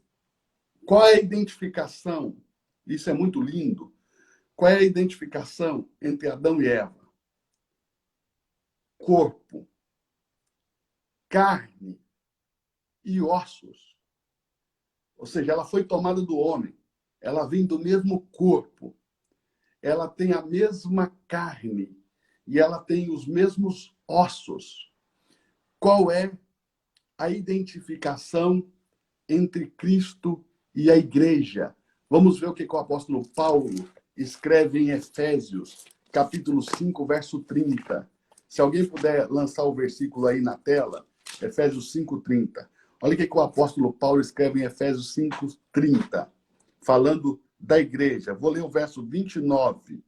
Speaker 1: qual é a identificação? Isso é muito lindo. Qual é a identificação entre Adão e Eva? Corpo, carne e ossos. Ou seja, ela foi tomada do homem. Ela vem do mesmo corpo. Ela tem a mesma carne. E ela tem os mesmos ossos. Qual é a identificação entre Cristo e a igreja? Vamos ver o que o apóstolo Paulo escreve em Efésios, capítulo 5, verso 30. Se alguém puder lançar o versículo aí na tela, Efésios 5:30. Olha o que o apóstolo Paulo escreve em Efésios 5:30, falando da igreja. Vou ler o verso 29.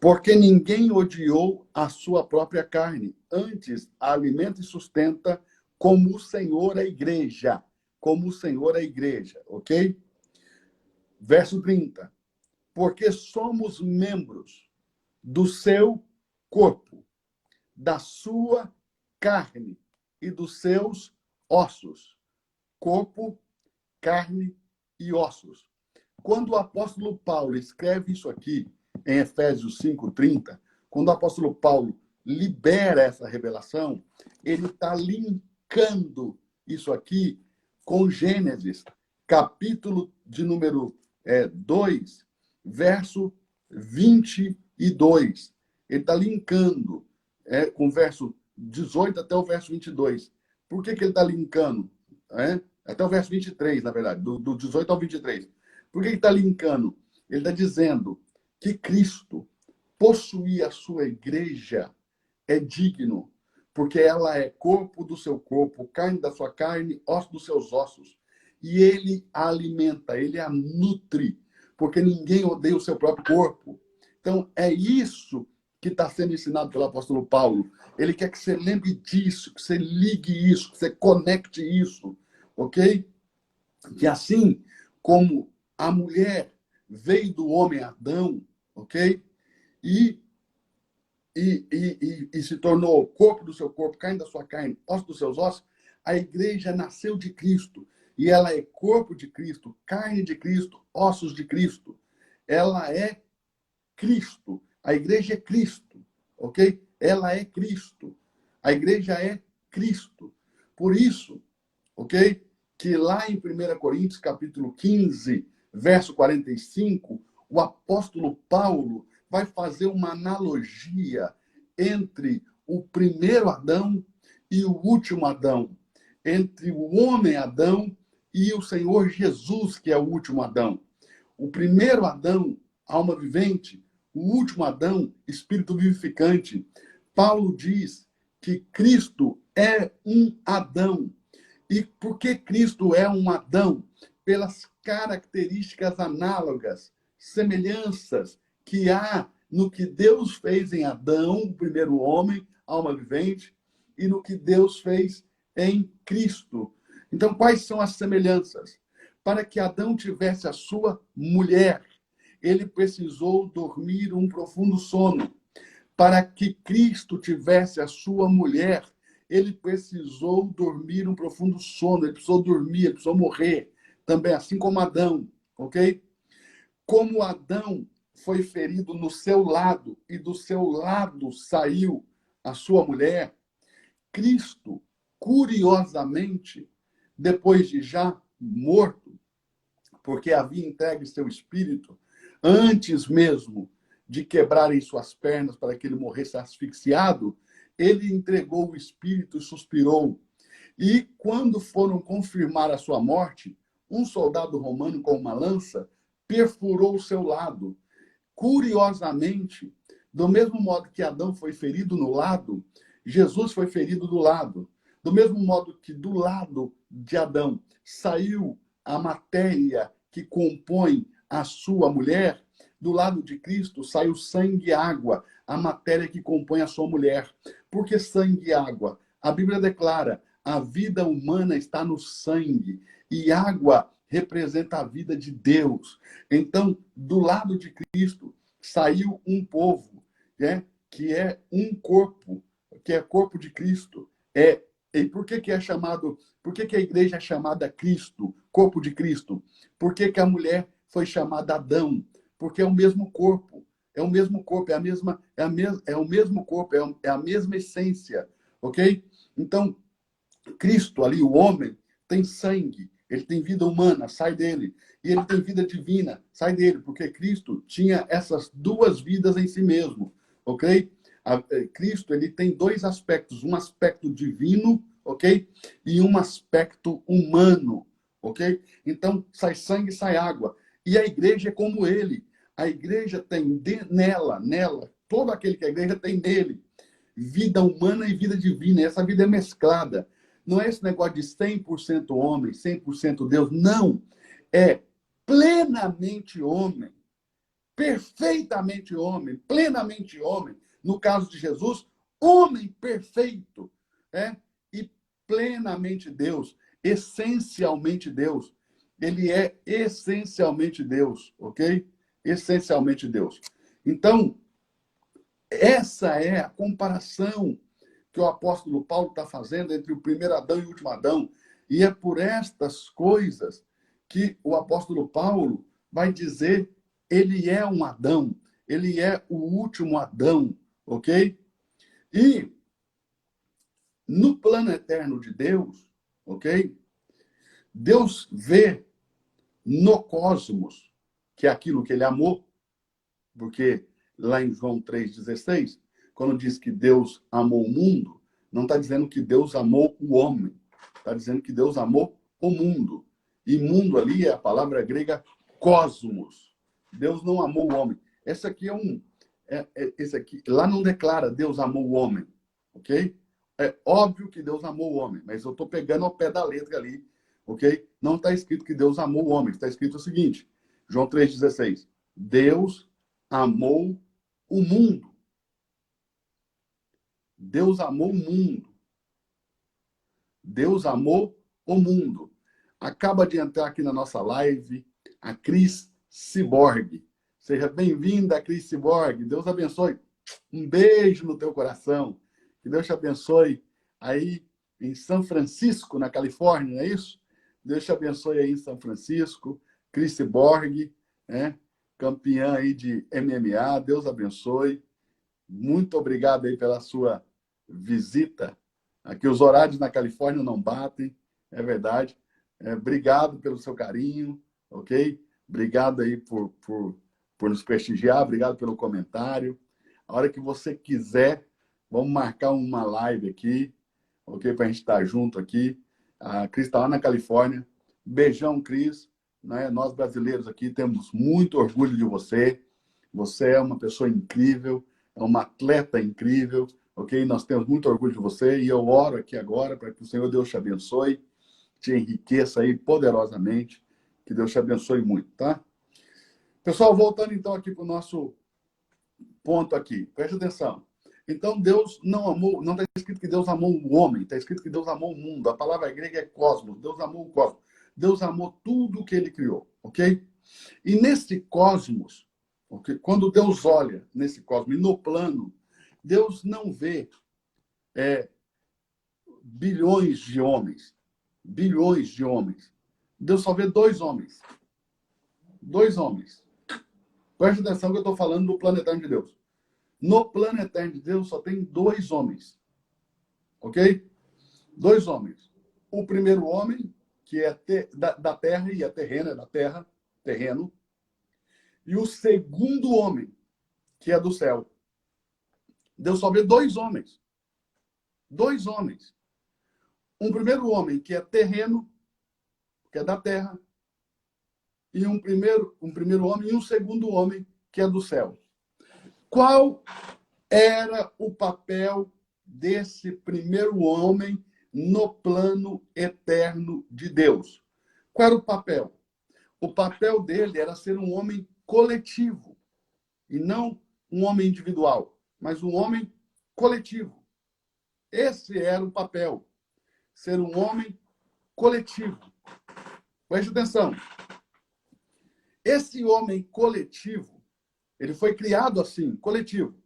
Speaker 1: Porque ninguém odiou a sua própria carne, antes a alimenta e sustenta como o Senhor a igreja. Como o Senhor a igreja, ok? Verso 30. Porque somos membros do seu corpo, da sua carne e dos seus ossos. Corpo, carne e ossos. Quando o apóstolo Paulo escreve isso aqui, em Efésios 5:30, quando o apóstolo Paulo libera essa revelação, ele está linkando isso aqui com Gênesis, capítulo de número 2, verso 22. Ele está linkando com o verso 18 até o verso 22. Por que ele está linkando? Até o verso 23, na verdade, do 18 ao 23. Por que ele está linkando? Ele está dizendo que Cristo possuir a sua igreja é digno, porque ela é corpo do seu corpo, carne da sua carne, osso dos seus ossos. E ele a alimenta, ele a nutre, porque ninguém odeia o seu próprio corpo. Então, é isso que está sendo ensinado pelo apóstolo Paulo. Ele quer que você lembre disso, que você ligue isso, que você conecte isso, ok? Que assim como a mulher veio do homem Adão, ok? E se tornou corpo do seu corpo, carne da sua carne, osso dos seus ossos, a igreja nasceu de Cristo. E ela é corpo de Cristo, carne de Cristo, ossos de Cristo. Ela é Cristo. A igreja é Cristo, ok? Ela é Cristo. A igreja é Cristo. Por isso, ok? Que lá em 1 Coríntios, capítulo 15, verso 45, o apóstolo Paulo vai fazer uma analogia entre o primeiro Adão e o último Adão, entre o homem Adão e o Senhor Jesus, que é o último Adão. O primeiro Adão, alma vivente, o último Adão, espírito vivificante. Paulo diz que Cristo é um Adão. E por que Cristo é um Adão? Pelas características análogas, semelhanças que há no que Deus fez em Adão, o primeiro homem, alma vivente, e no que Deus fez em Cristo. Então, quais são as semelhanças? Para que Adão tivesse a sua mulher, ele precisou dormir um profundo sono. Para que Cristo tivesse a sua mulher, ele precisou dormir um profundo sono, ele precisou dormir, ele precisou morrer. Também, assim como Adão, ok? Como Adão foi ferido no seu lado e do seu lado saiu a sua mulher, Cristo, curiosamente, depois de já morto, porque havia entregue seu espírito, antes mesmo de quebrarem suas pernas para que ele morresse asfixiado, ele entregou o espírito e suspirou. E quando foram confirmar a sua morte, um soldado romano com uma lança perfurou o seu lado. Curiosamente, do mesmo modo que Adão foi ferido no lado, Jesus foi ferido do lado. Do mesmo modo que do lado de Adão saiu a matéria que compõe a sua mulher, do lado de Cristo saiu sangue e água, a matéria que compõe a sua mulher. Por que sangue e água? A Bíblia declara: a vida humana está no sangue e água representa a vida de Deus. Então, do lado de Cristo saiu um povo, que é um corpo, que é corpo de Cristo. E por que é chamado, por que a igreja é chamada Cristo, corpo de Cristo? Por que a mulher foi chamada Adão? Porque é o mesmo corpo, é o mesmo corpo, é o mesmo corpo, é a mesma essência, ok? Então, Cristo ali, o homem, tem sangue, ele tem vida humana, sai dele. E ele tem vida divina, sai dele, porque Cristo tinha essas duas vidas em si mesmo, ok? Cristo, ele tem dois aspectos, um aspecto divino, ok? E um aspecto humano, ok? Então, sai sangue, sai água. E a igreja é como ele. A igreja tem nela, todo aquele que a igreja tem nele. Vida humana e vida divina. Essa vida é mesclada. Não é esse negócio de 100% homem, 100% Deus. Não. É plenamente homem. Perfeitamente homem. Plenamente homem. No caso de Jesus, homem perfeito. E plenamente Deus. Essencialmente Deus. Ele é essencialmente Deus, ok? Essencialmente Deus. Então, essa é a comparação que o apóstolo Paulo está fazendo entre o primeiro Adão e o último Adão. E é por estas coisas que o apóstolo Paulo vai dizer, ele é um Adão, ele é o último Adão, ok? E no plano eterno de Deus, ok? Deus vê no cosmos, que é aquilo que ele amou, porque lá em João 3,16, quando diz que Deus amou o mundo, não está dizendo que Deus amou o homem, está dizendo que Deus amou o mundo. E mundo ali é a palavra grega cosmos. Deus não amou o homem. Esse aqui esse aqui, lá não declara Deus amou o homem, ok? É óbvio que Deus amou o homem, mas eu estou pegando ao pé da letra ali, ok? Não está escrito que Deus amou o homem, está escrito o seguinte, João 3,16, Deus amou o mundo. Deus amou o mundo. Deus amou o mundo. Acaba de entrar aqui na nossa live a Cris Ciborgue. Seja bem-vinda, Cris Ciborgue. Deus abençoe. Um beijo no teu coração. Que Deus te abençoe aí em São Francisco, na Califórnia, não é isso? Deus te abençoe aí em São Francisco. Cris Ciborgue, né? Campeã aí de MMA. Deus abençoe. Muito obrigado aí pela sua visita. Aqui os horários na Califórnia não batem, é verdade. Obrigado pelo seu carinho, ok? Obrigado aí por nos prestigiar, obrigado pelo comentário. A hora que você quiser, vamos marcar uma live aqui, ok? Para a gente estar junto aqui. A Cris está lá na Califórnia. Beijão, Cris. Né? Nós brasileiros aqui temos muito orgulho de você. Você é uma pessoa incrível, é uma atleta incrível, ok? Nós temos muito orgulho de você e eu oro aqui agora para que o Senhor Deus te abençoe, te enriqueça aí poderosamente, que Deus te abençoe muito, tá? Pessoal, voltando então aqui para o nosso ponto aqui, preste atenção. Então, Deus não amou, não está escrito que Deus amou o homem, está escrito que Deus amou o mundo. A palavra grega é cosmos, Deus amou o cosmos. Deus amou tudo que ele criou, ok? E nesse cosmos, okay, quando Deus olha nesse cosmos, e no plano, Deus não vê bilhões de homens. Bilhões de homens. Deus só vê dois homens. Dois homens. Preste atenção que eu estou falando do plano eterno de Deus. No plano eterno de Deus só tem dois homens. Ok? Dois homens. O primeiro homem, que é da terra, e é terreno, é da terra, terreno. E o segundo homem, que é do céu. Deus só vê dois homens. Dois homens. Um primeiro homem, que é terreno, que é da terra, e um primeiro homem e um segundo homem, que é do céu. Qual era o papel desse primeiro homem no plano eterno de Deus? Qual era o papel? O papel dele era ser um homem coletivo, e não um homem individual, mas um homem coletivo. Esse era o papel, ser um homem coletivo. Preste atenção. Esse homem coletivo, ele foi criado assim, coletivo.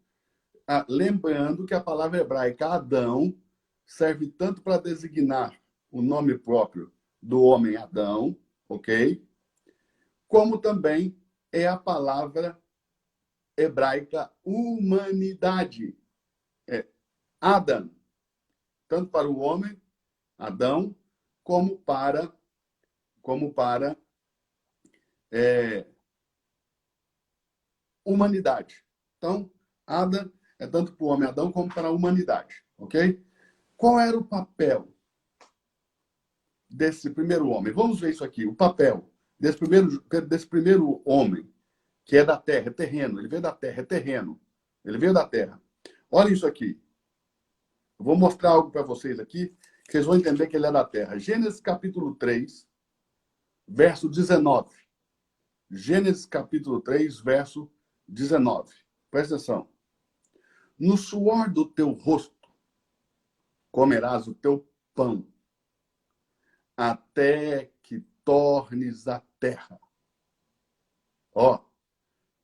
Speaker 1: Lembrando que a palavra hebraica Adão serve tanto para designar o nome próprio do homem Adão, ok? Como também é a palavra hebraica humanidade. É Adam, tanto para o homem, Adão, como para humanidade. Então, Adam é tanto para o homem Adão como para a humanidade, ok? Qual era o papel desse primeiro homem? Vamos ver isso aqui. O papel desse primeiro homem, que é da terra, é terreno. Ele veio da terra, é terreno. Ele veio da terra. Olha isso aqui. Eu vou mostrar algo para vocês aqui, que vocês vão entender que ele é da terra. Gênesis capítulo 3, verso 19. Gênesis capítulo 3, verso 19. Presta atenção. No suor do teu rosto comerás o teu pão, até que tornes a terra. Ó,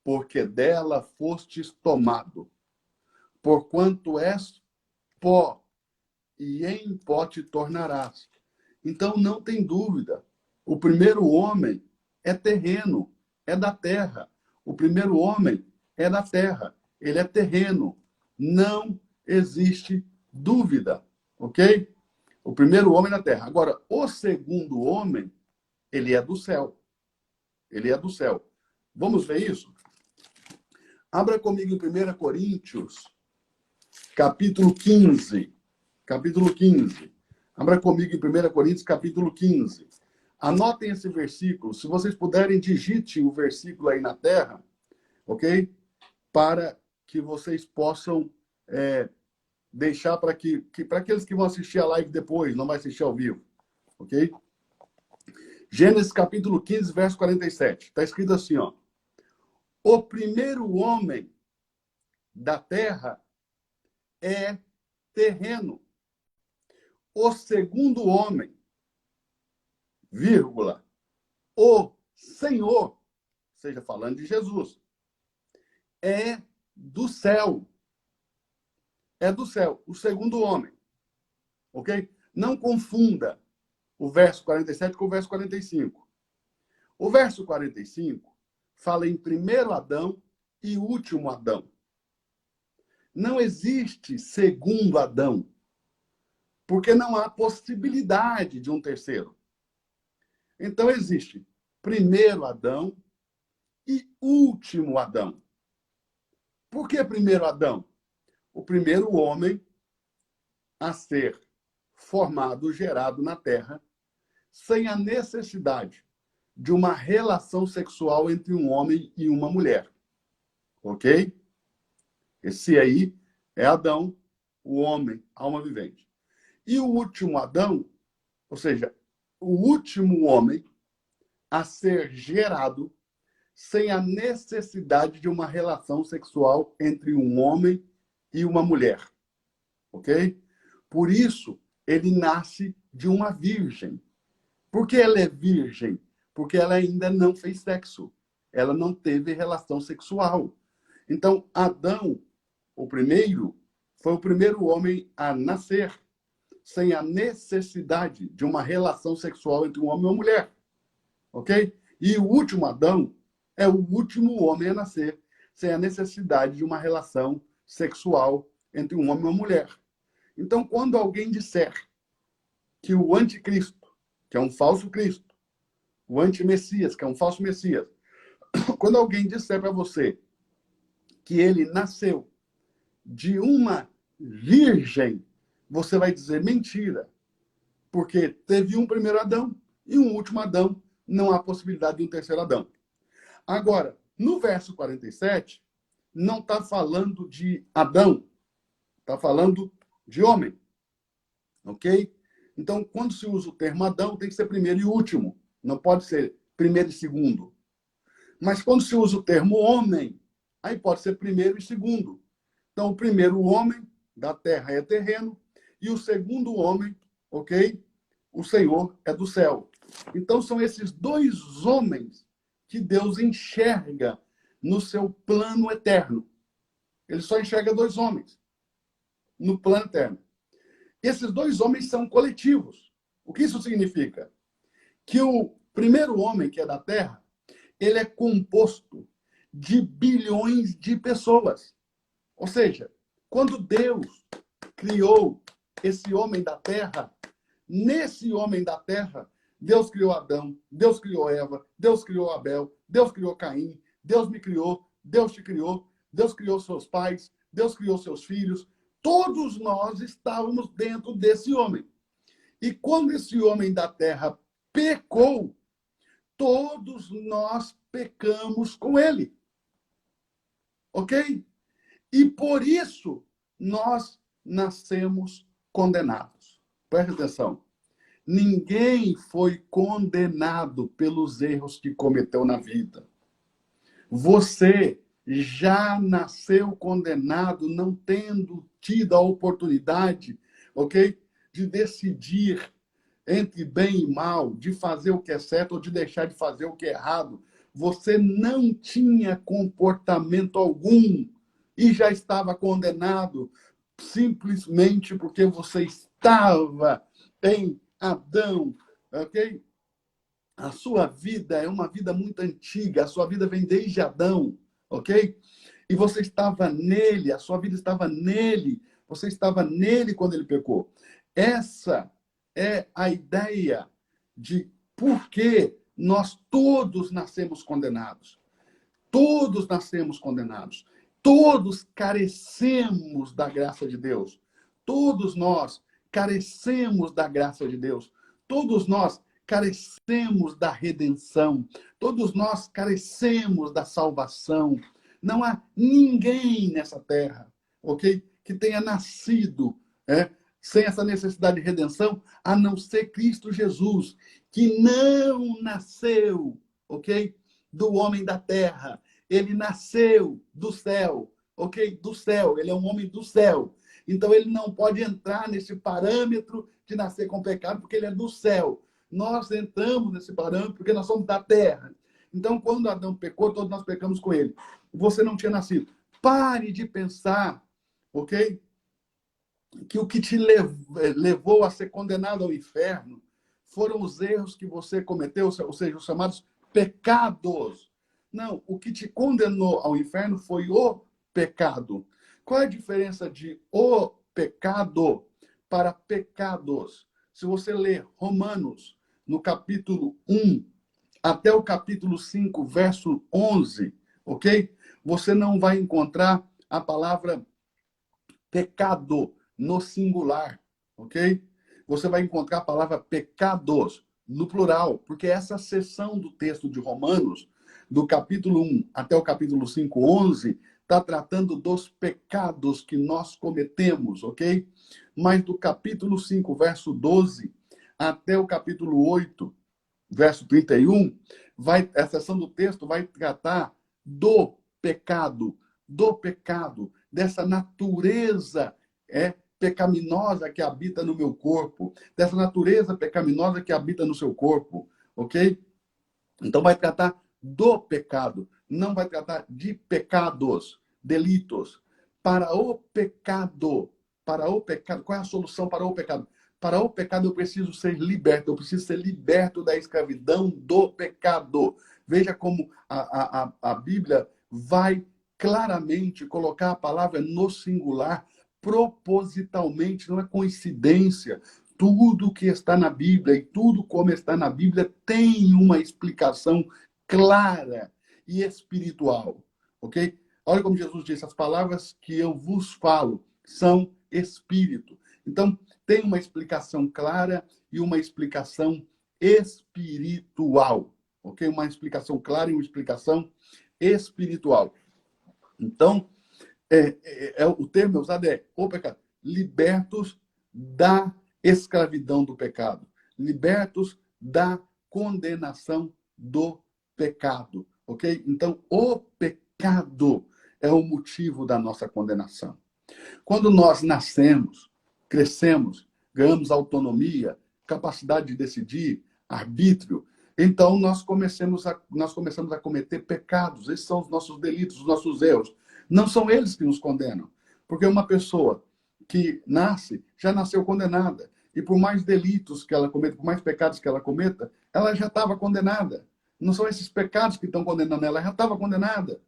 Speaker 1: porque dela fostes tomado, porquanto és pó, e em pó te tornarás. Então, não tem dúvida. O primeiro homem é terreno, é da terra. O primeiro homem é da terra. Ele é terreno. Não existe dúvida, ok? O primeiro homem é da terra. Agora, o segundo homem, ele é do céu. Ele é do céu. Vamos ver isso? Abra comigo em 1 Coríntios, capítulo 15. Capítulo 15. Abra comigo em 1 Coríntios, capítulo 15. Anotem esse versículo. Se vocês puderem, digite o versículo aí na terra, ok? Para que vocês possam deixar para para aqueles que vão assistir a live depois, não vai assistir ao vivo, ok? Gênesis capítulo 15, verso 47. Está escrito assim, ó. O primeiro homem da terra é terreno. O segundo homem, vírgula, o Senhor, ou seja, falando de Jesus, é do céu. É do céu, o segundo homem. Ok? Não confunda o verso 47 com o verso 45. O verso 45 fala em primeiro Adão e último Adão. Não existe segundo Adão, porque não há possibilidade de um terceiro. Então existe primeiro Adão e último Adão. Por que primeiro Adão? O primeiro homem a ser formado, gerado na Terra, sem a necessidade de uma relação sexual entre um homem e uma mulher. Ok? Esse aí é Adão, o homem, alma vivente. E o último Adão, ou seja, o último homem a ser gerado sem a necessidade de uma relação sexual entre um homem e uma mulher. Ok? Por isso, ele nasce de uma virgem. Por que ela é virgem? Porque ela ainda não fez sexo. Ela não teve relação sexual. Então, Adão, o primeiro, foi o primeiro homem a nascer sem a necessidade de uma relação sexual entre um homem e uma mulher. Ok? E o último Adão é o último homem a nascer sem a necessidade de uma relação sexual entre um homem e uma mulher. Então, quando alguém disser que o anticristo, que é um falso Cristo, o antimessias, que é um falso Messias, quando alguém disser para você que ele nasceu de uma virgem, você vai dizer mentira, porque teve um primeiro Adão e um último Adão, não há possibilidade de um terceiro Adão. Agora, no verso 47, não está falando de Adão, está falando de homem, ok? Então, quando se usa o termo Adão, tem que ser primeiro e último, não pode ser primeiro e segundo. Mas quando se usa o termo homem, aí pode ser primeiro e segundo. Então, o primeiro homem da terra é terreno e o segundo homem, ok? O Senhor é do céu. Então, são esses dois homens que Deus enxerga no seu plano eterno. Ele só enxerga dois homens no plano eterno. Esses dois homens são coletivos. O que isso significa? Que o primeiro homem, que é da terra, ele é composto de bilhões de pessoas. Ou seja, quando Deus criou esse homem da terra, nesse homem da terra, Deus criou Adão, Deus criou Eva, Deus criou Abel, Deus criou Caim, Deus me criou, Deus te criou, Deus criou seus pais, Deus criou seus filhos. Todos nós estávamos dentro desse homem. E quando esse homem da terra pecou, todos nós pecamos com ele. Ok? E por isso nós nascemos condenados. Preste atenção. Ninguém foi condenado pelos erros que cometeu na vida. Você já nasceu condenado, não tendo tido a oportunidade, ok? De decidir entre bem e mal, de fazer o que é certo ou de deixar de fazer o que é errado. Você não tinha comportamento algum e já estava condenado simplesmente porque você estava em Adão, ok? A sua vida é uma vida muito antiga, a sua vida vem desde Adão, ok? E você estava nele, a sua vida estava nele, você estava nele quando ele pecou. Essa é a ideia de por que nós todos nascemos condenados. Todos nascemos condenados. Todos carecemos da graça de Deus. Todos nós carecemos da graça de Deus. Todos nós carecemos da redenção. Todos nós carecemos da salvação. Não há ninguém nessa terra, ok? Que tenha nascido, sem essa necessidade de redenção, a não ser Cristo Jesus, que não nasceu, ok? Do homem da terra. Ele nasceu do céu, ok? Do céu. Ele é um homem do céu. Então, ele não pode entrar nesse parâmetro de nascer com pecado, porque ele é do céu. Nós entramos nesse parâmetro porque nós somos da terra. Então, quando Adão pecou, todos nós pecamos com ele. Você não tinha nascido. Pare de pensar, ok? Que o que te levou a ser condenado ao inferno foram os erros que você cometeu, ou seja, os chamados pecados. Não, o que te condenou ao inferno foi o pecado. Qual é a diferença de o pecado para pecados? Se você ler Romanos, no capítulo 1 até o capítulo 5, verso 11, ok? Você não vai encontrar a palavra pecado no singular, ok? Você vai encontrar a palavra pecados no plural, porque essa seção do texto de Romanos, do capítulo 1 até o capítulo 5, 11, está tratando dos pecados que nós cometemos, ok? Mas do capítulo 5, verso 12, até o capítulo 8, verso 31, a seção do texto vai tratar do pecado, dessa natureza pecaminosa que habita no meu corpo, dessa natureza pecaminosa que habita no seu corpo, ok? Então vai tratar do pecado, não vai tratar de pecados, delitos. Para o pecado, qual é a solução para o pecado? Para o pecado eu preciso ser liberto, eu preciso ser liberto da escravidão do pecado. Veja como a Bíblia vai claramente colocar a palavra no singular, propositalmente, não é coincidência. Tudo que está na Bíblia e tudo como está na Bíblia tem uma explicação clara e espiritual, ok? Olha como Jesus disse, as palavras que eu vos falo são espírito. Então, tem uma explicação clara e uma explicação espiritual, ok? Uma explicação clara e uma explicação espiritual. Então, o termo usado o pecado. Libertos da escravidão do pecado. Libertos da condenação do pecado. Ok? Então, o pecado é o motivo da nossa condenação. Quando nós nascemos, crescemos, ganhamos autonomia, capacidade de decidir, arbítrio, então nós começamos a cometer pecados. Esses são os nossos delitos, os nossos erros. Não são eles que nos condenam. Porque uma pessoa que nasce, já nasceu condenada. E por mais delitos que ela cometa, por mais pecados que ela cometa, ela já estava condenada. Não são esses pecados que estão condenando ela, já estava condenada.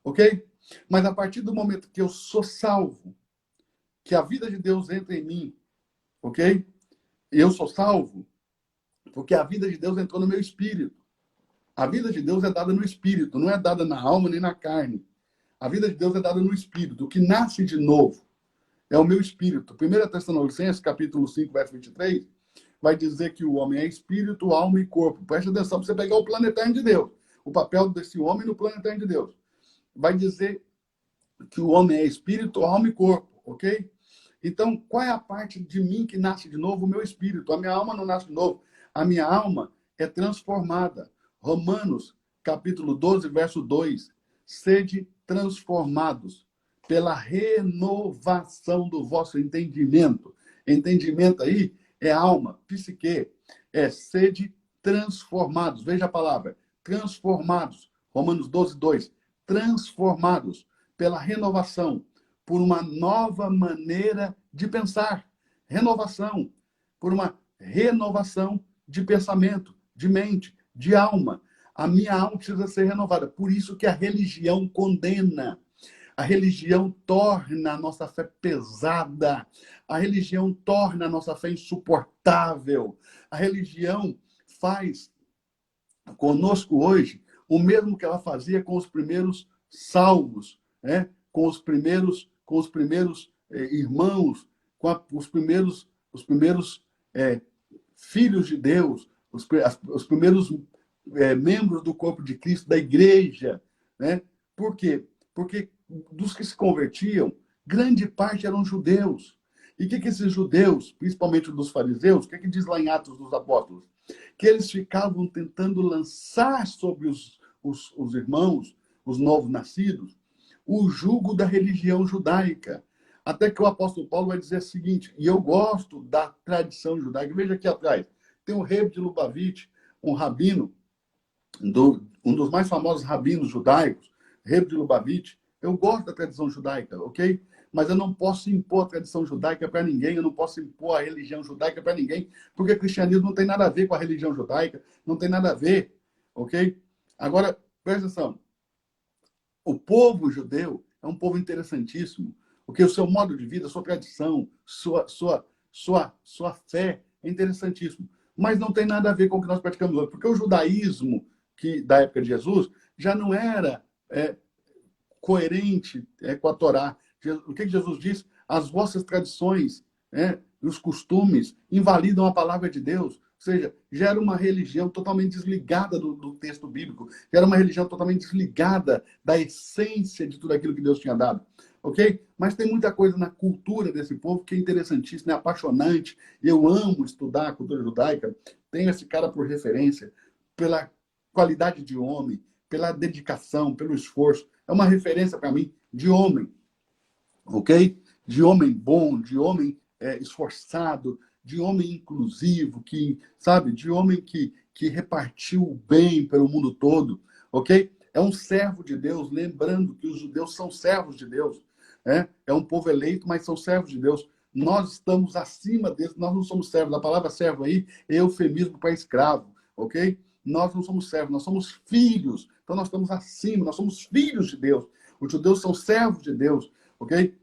Speaker 1: Ok? Mas a partir do momento que eu sou salvo, que a vida de Deus entra em mim, ok? E eu sou salvo, porque a vida de Deus entrou no meu espírito. A vida de Deus é dada no espírito, não é dada na alma nem na carne. A vida de Deus é dada no espírito. O que nasce de novo é o meu espírito. 1 Tessalonicenses, capítulo 5, verso 23, vai dizer que o homem é espírito, alma e corpo. Preste atenção para você pegar o plano eterno de Deus. O papel desse homem no plano eterno de Deus. Vai dizer que o homem é espírito, alma e corpo, ok? Então, qual é a parte de mim que nasce de novo? O meu espírito. A minha alma não nasce de novo. A minha alma é transformada. Romanos, capítulo 12, verso 2. Sede transformados pela renovação do vosso entendimento. Entendimento aí é alma, psique. É sede transformados. Veja a palavra. Transformados. Romanos 12, 2. Transformados pela renovação. por uma nova maneira de pensar, renovação, por uma renovação de pensamento, de mente, de alma. A minha alma precisa ser renovada. Por isso que a religião condena. A religião torna a nossa fé pesada. A religião torna a nossa fé insuportável. A religião faz conosco hoje o mesmo que ela fazia com os primeiros salvos, né? Com os primeiros irmãos, os primeiros filhos de Deus, os primeiros membros do corpo de Cristo, da igreja. Né? Por quê? Porque dos que se convertiam, grande parte eram judeus. E o que esses judeus, principalmente dos fariseus, o que diz lá em Atos dos Apóstolos? Que eles ficavam tentando lançar sobre os irmãos, os novos nascidos, o jugo da religião judaica. Até que o apóstolo Paulo vai dizer o seguinte, e eu gosto da tradição judaica. Veja aqui atrás, tem o Reb de Lubavitch, um rabino, um dos mais famosos rabinos judaicos, Reb de Lubavitch. Eu gosto da tradição judaica, ok? Mas eu não posso impor a tradição judaica para ninguém, eu não posso impor a religião judaica para ninguém, porque o cristianismo não tem nada a ver com a religião judaica, não tem nada a ver, ok? Agora, presta atenção, o povo judeu é um povo interessantíssimo, porque o seu modo de vida, sua tradição, sua fé é interessantíssimo, mas não tem nada a ver com o que nós praticamos hoje, porque o judaísmo da época de Jesus já não era coerente com a Torá. O que Jesus diz? As vossas tradições, os costumes invalidam a palavra de Deus. Ou seja, já era uma religião totalmente desligada do texto bíblico. Já era uma religião totalmente desligada da essência de tudo aquilo que Deus tinha dado. Ok? Mas tem muita coisa na cultura desse povo que é interessantíssima, é apaixonante. Eu amo estudar a cultura judaica. Tenho esse cara por referência, pela qualidade de homem, pela dedicação, pelo esforço. É uma referência para mim de homem, ok? De homem bom, de homem esforçado, de homem inclusivo, de homem que repartiu o bem pelo mundo todo, ok? É um servo de Deus, lembrando que os judeus são servos de Deus. É um povo eleito, mas são servos de Deus. Nós estamos acima deles, nós não somos servos. A palavra servo aí é eufemismo para escravo, ok? Nós não somos servos, nós somos filhos. Então nós estamos acima, nós somos filhos de Deus. Os judeus são servos de Deus, ok?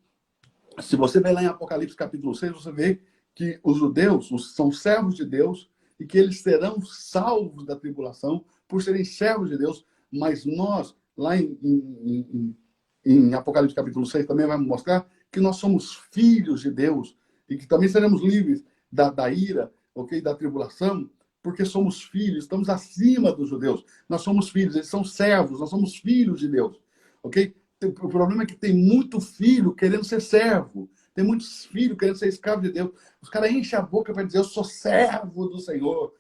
Speaker 1: Se você ver lá em Apocalipse capítulo 6, você vê que os judeus são servos de Deus e que eles serão salvos da tribulação por serem servos de Deus. Mas nós, lá em Apocalipse capítulo 6, também vai mostrar que nós somos filhos de Deus e que também seremos livres da ira, ok? Da tribulação, porque somos filhos, estamos acima dos judeus. Nós somos filhos, eles são servos, nós somos filhos de Deus, ok? O problema é que tem muito filho querendo ser servo, tem muitos filhos querendo ser escravo de Deus. Os caras enchem a boca para dizer, eu sou servo do Senhor.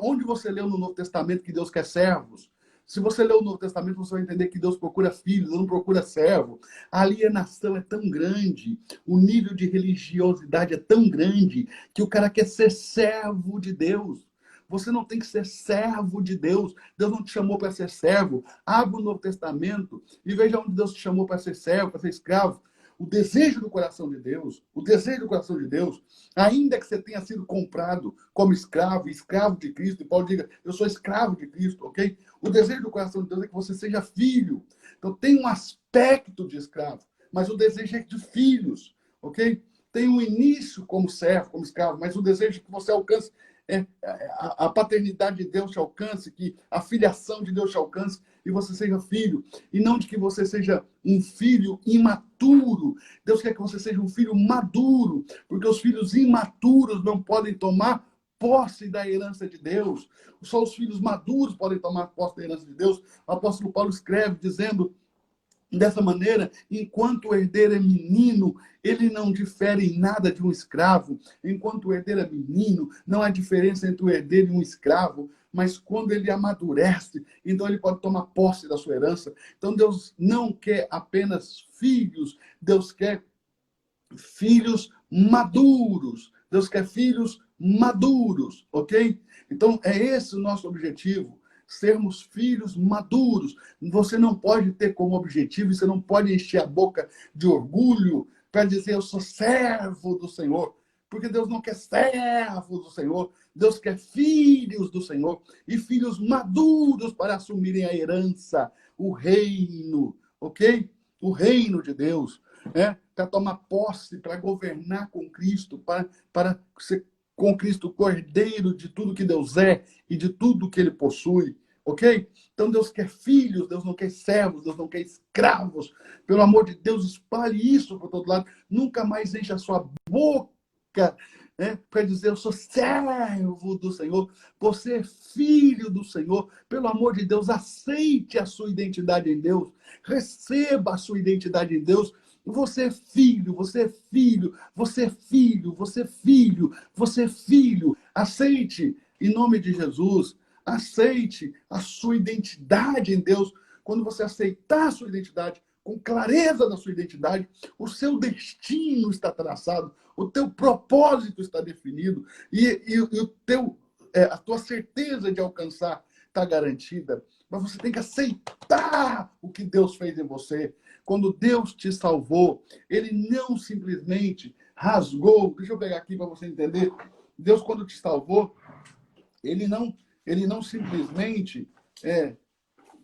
Speaker 1: Onde você leu no Novo Testamento que Deus quer servos? Se você ler o Novo Testamento, você vai entender que Deus procura filhos, não procura servo. A alienação é tão grande, o nível de religiosidade é tão grande, que o cara quer ser servo de Deus. Você não tem que ser servo de Deus. Deus não te chamou para ser servo. Abra o Novo Testamento e veja onde Deus te chamou para ser servo, para ser escravo. O desejo do coração de Deus, ainda que você tenha sido comprado como escravo, escravo de Cristo, e Paulo diga, eu sou escravo de Cristo, ok? O desejo do coração de Deus é que você seja filho. Então tem um aspecto de escravo, mas o desejo é de filhos, ok? Tem um início como servo, como escravo, mas o desejo é que você alcance a paternidade de Deus te alcance, que a filiação de Deus te alcance e você seja filho. E não de que você seja um filho imaturo. Deus quer que você seja um filho maduro, porque os filhos imaturos não podem tomar posse da herança de Deus. Só os filhos maduros podem tomar posse da herança de Deus. O apóstolo Paulo escreve dizendo, dessa maneira, enquanto o herdeiro é menino, ele não difere em nada de um escravo. Enquanto o herdeiro é menino, não há diferença entre o herdeiro e um escravo. Mas quando ele amadurece, então ele pode tomar posse da sua herança. Então Deus não quer apenas filhos, Deus quer filhos maduros. Deus quer filhos maduros, ok? Então é esse o nosso objetivo. sermos filhos maduros. Você não pode ter como objetivo, você não pode encher a boca de orgulho para dizer eu sou servo do Senhor. Porque Deus não quer servos do Senhor, Deus quer filhos do Senhor e filhos maduros para assumirem a herança, o reino, ok? O reino de Deus, né? Para tomar posse, para governar com Cristo, para ser com Cristo cordeiro de tudo que Deus é e de tudo que Ele possui, ok? Então Deus quer filhos, Deus não quer servos, Deus não quer escravos. Pelo amor de Deus, espalhe isso para todo lado. Nunca mais enche a sua boca, né, para dizer eu sou servo do Senhor, você é filho do Senhor. Pelo amor de Deus, aceite a sua identidade em Deus, receba a sua identidade em Deus. Você é filho, você é filho, você é filho, você é filho, você é filho. Aceite, em nome de Jesus, aceite a sua identidade em Deus. Quando você aceitar a sua identidade, com clareza da sua identidade, o seu destino está traçado, o teu propósito está definido e o teu, a tua certeza de alcançar está garantida. Mas você tem que aceitar o que Deus fez em você. Quando Deus te salvou, Ele não simplesmente rasgou. Deixa eu pegar aqui para você entender. Deus, quando te salvou, Ele não simplesmente...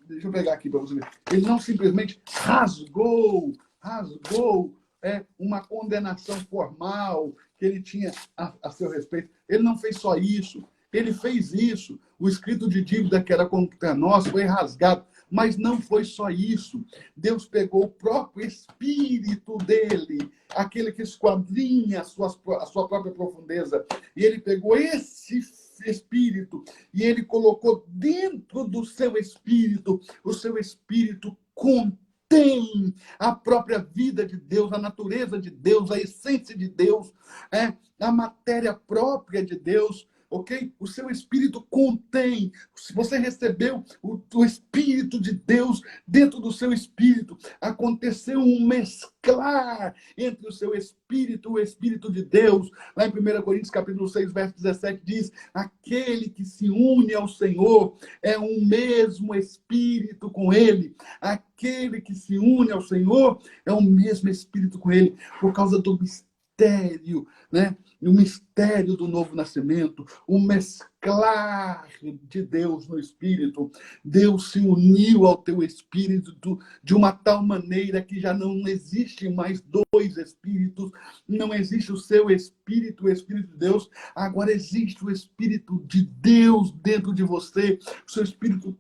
Speaker 1: deixa eu pegar aqui para você ver. Ele não simplesmente rasgou uma condenação formal que ele tinha a seu respeito. Ele não fez só isso. Ele fez isso. O escrito de dívida que era contra nós foi rasgado. Mas não foi só isso. Deus pegou o próprio espírito dele, aquele que esquadrinha a sua própria profundeza. E ele pegou esse espírito e ele colocou dentro do seu espírito. O seu espírito contém a própria vida de Deus, a natureza de Deus, a essência de Deus, a matéria própria de Deus. Ok? O seu espírito contém. Se você recebeu o Espírito de Deus dentro do seu espírito, aconteceu um mesclar entre o seu espírito e o Espírito de Deus. Lá em 1 Coríntios capítulo 6, verso 17, diz: aquele que se une ao Senhor é um mesmo espírito com ele. Aquele que se une ao Senhor é o mesmo espírito com ele, por causa do mistério, né? O mistério do novo nascimento, o mesclar de Deus no Espírito. Deus se uniu ao teu Espírito de uma tal maneira que já não existe mais dois Espíritos, não existe o seu Espírito, o Espírito de Deus, agora existe o Espírito de Deus dentro de você, o seu Espírito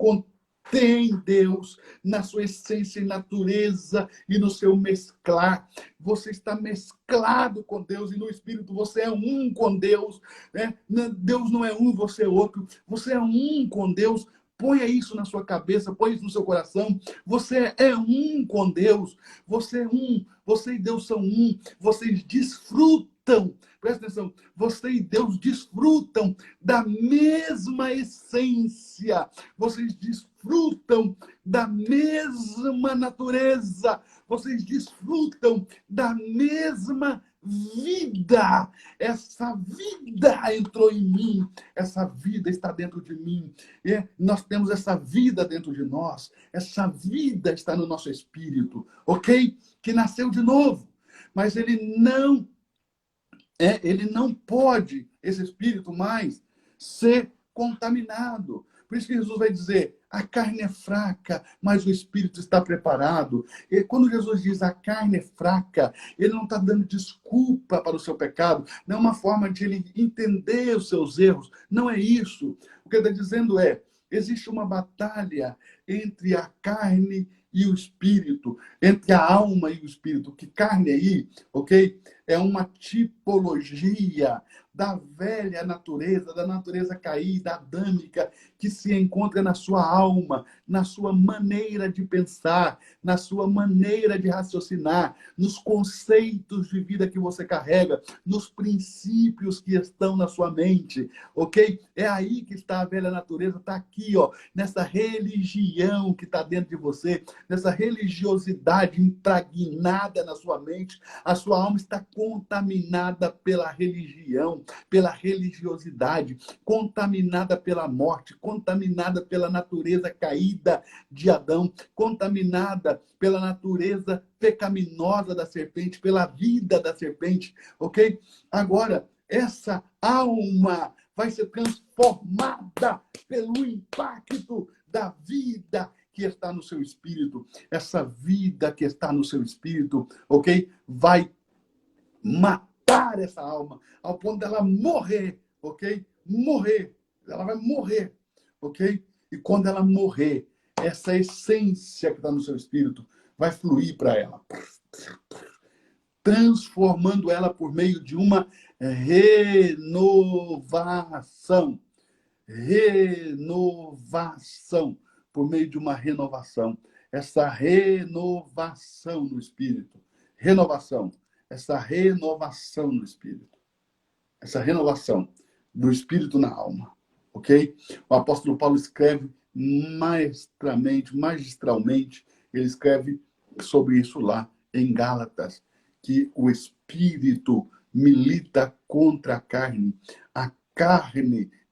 Speaker 1: tem Deus na sua essência e natureza e no seu mesclar. Você está mesclado com Deus e no Espírito você é um com Deus. Né? Deus não é um, você é outro. Você é um com Deus. Ponha isso na sua cabeça, põe isso no seu coração. Você é um com Deus. Você é um. Você e Deus são um. Vocês desfrutam. Presta atenção. Você e Deus desfrutam da mesma essência. Vocês desfrutam da mesma natureza. Vocês desfrutam da mesma vida. Essa vida entrou em mim. Essa vida está dentro de mim. E nós temos essa vida dentro de nós. Essa vida está no nosso espírito, ok? Que nasceu de novo. Mas ele não pode, esse espírito mais, ser contaminado. Por isso que Jesus vai dizer, a carne é fraca, mas o espírito está preparado. E quando Jesus diz a carne é fraca, ele não está dando desculpa para o seu pecado, não é uma forma de ele entender os seus erros, não é isso. O que ele está dizendo é, existe uma batalha entre a carne e o espírito, entre a alma e o espírito. Que carne aí, ok? É uma tipologia da velha natureza, da natureza caída, adâmica, que se encontra na sua alma, na sua maneira de pensar, na sua maneira de raciocinar, nos conceitos de vida que você carrega, nos princípios que estão na sua mente, ok? É aí que está a velha natureza, está aqui, ó, nessa religião que está dentro de você, nessa religiosidade impregnada na sua mente. A sua alma está contaminada pela religião, pela religiosidade, contaminada pela morte, contaminada pela natureza caída de Adão, contaminada pela natureza pecaminosa da serpente, pela vida da serpente, ok? Agora, essa alma vai ser transformada pelo impacto da vida que está no seu espírito. Essa vida que está no seu espírito, ok? Vai matar essa alma ao ponto dela morrer, ok? Morrer. Ela vai morrer, ok? E quando ela morrer, essa essência que está no seu espírito vai fluir para ela, transformando ela por meio de uma renovação. Renovação. Por meio de uma renovação. Essa renovação no espírito. Renovação. Essa renovação no espírito. Essa renovação do espírito na alma. Ok? O apóstolo Paulo escreve magistralmente, ele escreve sobre isso lá em Gálatas, que o espírito milita contra a carne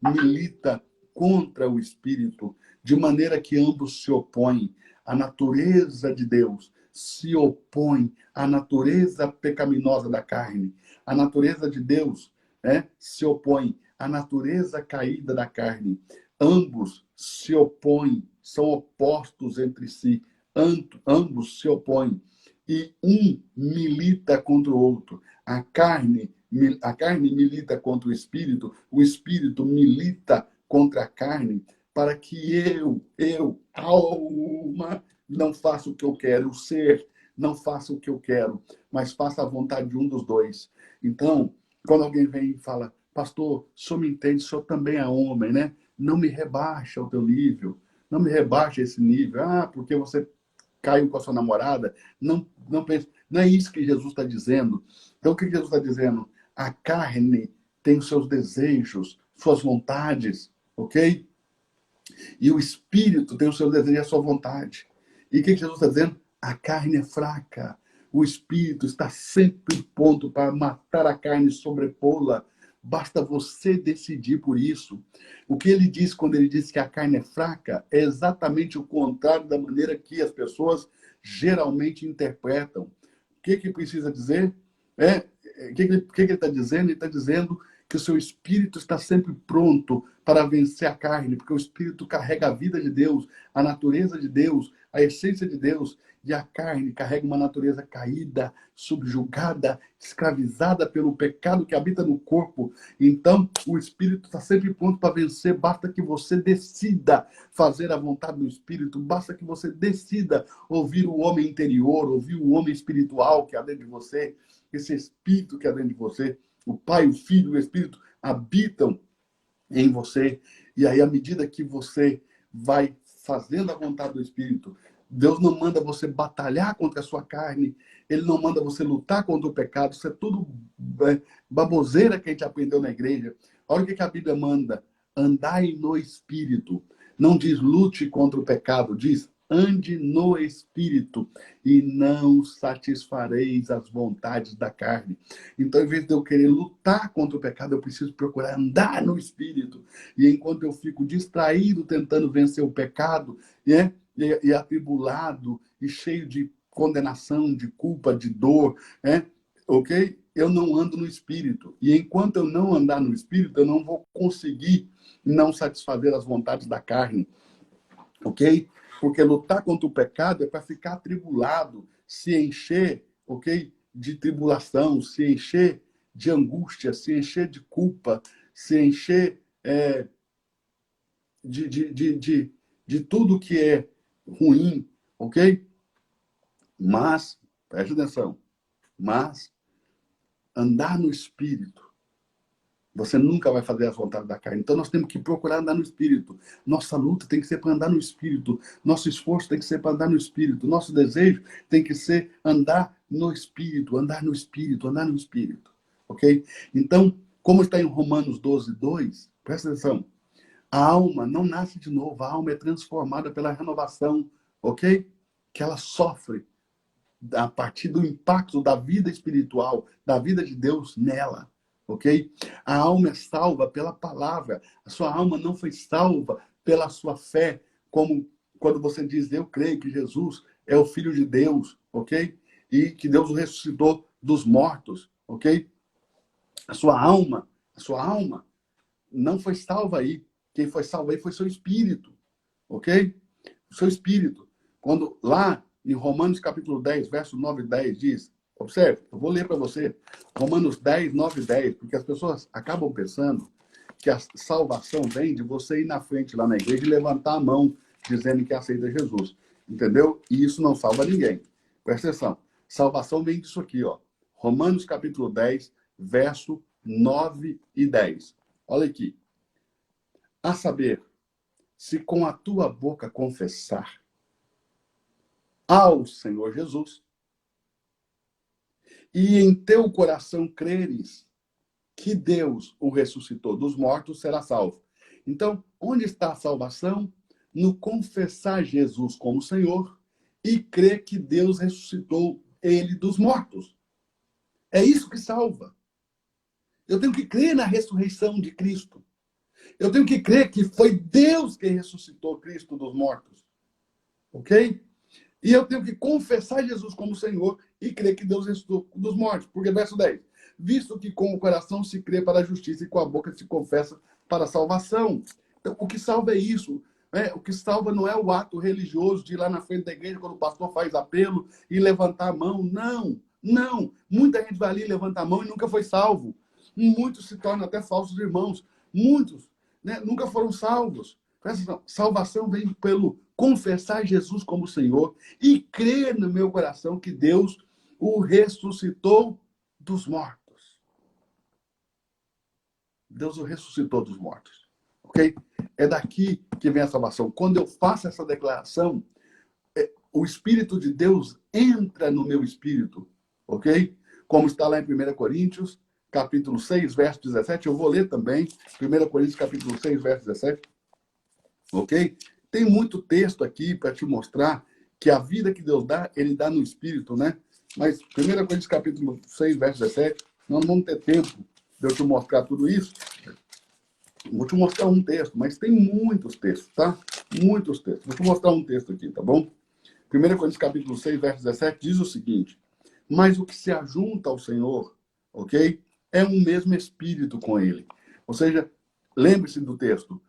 Speaker 1: milita contra o espírito, de maneira que ambos se opõem. A natureza de Deus se opõe à natureza pecaminosa da carne. A natureza de Deus se opõe à natureza caída da carne. Ambos se opõem, são opostos entre si. Ambos se opõem. E um milita contra o outro. A carne milita contra o espírito milita contra a carne, para que alma, não faça o que eu quero, o ser não faça o que eu quero, mas faça a vontade de um dos dois. Então, quando alguém vem e fala, pastor, o senhor me entende, o senhor também é homem, né? Não me rebaixa o teu nível, não me rebaixa esse nível. Ah, porque você caiu com a sua namorada. Não pense, não é isso que Jesus está dizendo. Então, o que Jesus está dizendo? A carne tem os seus desejos, suas vontades, ok? E o espírito tem os seus desejos e a sua vontade. E o que Jesus está dizendo? A carne é fraca. O espírito está sempre pronto para matar a carne e sobrepô-la. Basta você decidir por isso. O que ele diz quando ele diz que a carne é fraca é exatamente o contrário da maneira que as pessoas geralmente interpretam. O que precisa dizer? O que ele está dizendo? Ele está dizendo que o seu espírito está sempre pronto para vencer a carne, porque o espírito carrega a vida de Deus, a natureza de Deus, a essência de Deus, e a carne carrega uma natureza caída, subjugada, escravizada pelo pecado que habita no corpo. Então, o espírito está sempre pronto para vencer, basta que você decida fazer a vontade do espírito, basta que você decida ouvir o homem interior, ouvir o homem espiritual que há dentro de você, esse espírito que há dentro de você. O Pai, o Filho e o Espírito habitam em você. E aí, à medida que você vai fazendo a vontade do Espírito, Deus não manda você batalhar contra a sua carne, Ele não manda você lutar contra o pecado. Isso é tudo baboseira que a gente aprendeu na igreja. Olha o que a Bíblia manda. Andai no Espírito. Não diz lute contra o pecado, diz ande no Espírito e não satisfareis as vontades da carne. Então, em vez de eu querer lutar contra o pecado, eu preciso procurar andar no Espírito. E enquanto eu fico distraído tentando vencer o pecado, e atribulado, e cheio de condenação, de culpa, de dor, ok? Eu não ando no Espírito. E enquanto eu não andar no Espírito, eu não vou conseguir não satisfazer as vontades da carne. Ok? Porque lutar contra o pecado é para ficar atribulado, se encher, ok? De tribulação, se encher de angústia, se encher de culpa, se encher de tudo que é ruim, ok? Mas, preste atenção, mas andar no Espírito, você nunca vai fazer as vontades da carne. Então nós temos que procurar andar no Espírito. Nossa luta tem que ser para andar no Espírito. Nosso esforço tem que ser para andar no Espírito. Nosso desejo tem que ser andar no Espírito, andar no Espírito, andar no Espírito. Ok? Então, como está em Romanos 12:2, presta atenção. A alma não nasce de novo. A alma é transformada pela renovação, ok? Que ela sofre a partir do impacto da vida espiritual, da vida de Deus nela, ok? A alma é salva pela palavra. A sua alma não foi salva pela sua fé, como quando você diz, eu creio que Jesus é o Filho de Deus, ok? E que Deus o ressuscitou dos mortos, ok? A sua alma não foi salva aí. Quem foi salvo aí foi seu espírito, ok? O seu espírito. Quando lá em Romanos capítulo 10, verso 9 e 10 diz, observe, eu vou ler para você, Romanos 10, 9 e 10, porque as pessoas acabam pensando que a salvação vem de você ir na frente lá na igreja e levantar a mão dizendo que aceita Jesus, entendeu? E isso não salva ninguém. Presta atenção. Salvação vem disso aqui, ó. Romanos capítulo 10, verso 9 e 10. Olha aqui. A saber, se com a tua boca confessar ao Senhor Jesus e em teu coração creres que Deus o ressuscitou dos mortos, será salvo. Então, onde está a salvação? No confessar Jesus como Senhor e crer que Deus ressuscitou ele dos mortos. É isso que salva. Eu tenho que crer na ressurreição de Cristo. Eu tenho que crer que foi Deus quem ressuscitou Cristo dos mortos. Ok? E eu tenho que confessar Jesus como Senhor e crer que Deus ressuscitou dos mortos. Porque, verso 10, visto que com o coração se crê para a justiça e com a boca se confessa para a salvação. Então, o que salva é isso. Né? O que salva não é o ato religioso de ir lá na frente da igreja quando o pastor faz apelo e levantar a mão. Não, não. Muita gente vai ali e levanta a mão e nunca foi salvo. Muitos se tornam até falsos irmãos. Muitos, né, nunca foram salvos. Salvação vem pelo confessar Jesus como Senhor e crer no meu coração que Deus o ressuscitou dos mortos. Deus o ressuscitou dos mortos. Ok? É daqui que vem a salvação. Quando eu faço essa declaração, o Espírito de Deus entra no meu espírito. Ok? Como está lá em 1 Coríntios, capítulo 6, verso 17. Eu vou ler também. 1 Coríntios, capítulo 6, verso 17. Ok? Tem muito texto aqui para te mostrar que a vida que Deus dá, Ele dá no Espírito, né? Mas 1 Coríntios capítulo 6, verso 17, nós não vamos ter tempo de eu te mostrar tudo isso. Vou te mostrar um texto, mas tem muitos textos, tá? Muitos textos. Vou te mostrar um texto aqui, tá bom? 1 Coríntios capítulo 6, verso 17, diz o seguinte, mas o que se ajunta ao Senhor, ok? É um mesmo Espírito com Ele. Ou seja, lembre-se do texto,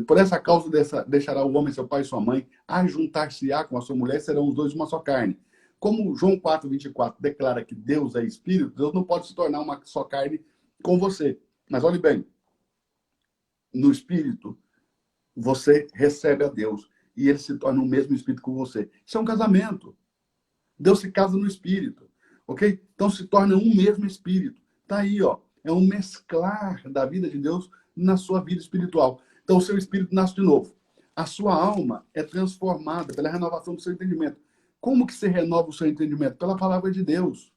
Speaker 1: por essa causa deixará o homem seu pai e sua mãe, ajuntar-se-á com a sua mulher, serão os dois uma só carne. Como João 4, 24 declara que Deus é Espírito, Deus não pode se tornar uma só carne com você. Mas olhe bem, no Espírito, você recebe a Deus e ele se torna o mesmo Espírito com você. Isso é um casamento. Deus se casa no Espírito, ok? Então se torna um mesmo Espírito. Tá aí, ó. É um mesclar da vida de Deus na sua vida espiritual. Então o seu espírito nasce de novo. A sua alma é transformada pela renovação do seu entendimento. Como que se renova o seu entendimento? Pela palavra de Deus.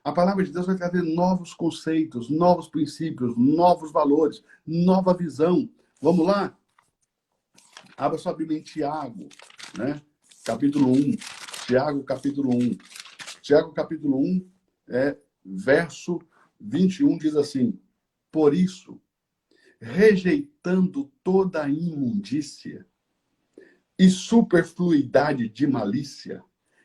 Speaker 1: A palavra de Deus vai trazer novos conceitos, novos princípios, novos valores, nova visão. Vamos lá? Abra sua Bíblia em Tiago, né? Capítulo 1. Tiago, capítulo 1. Tiago, capítulo 1, verso 21, diz assim, por isso, rejeitando toda a imundícia e superfluidade de malícia,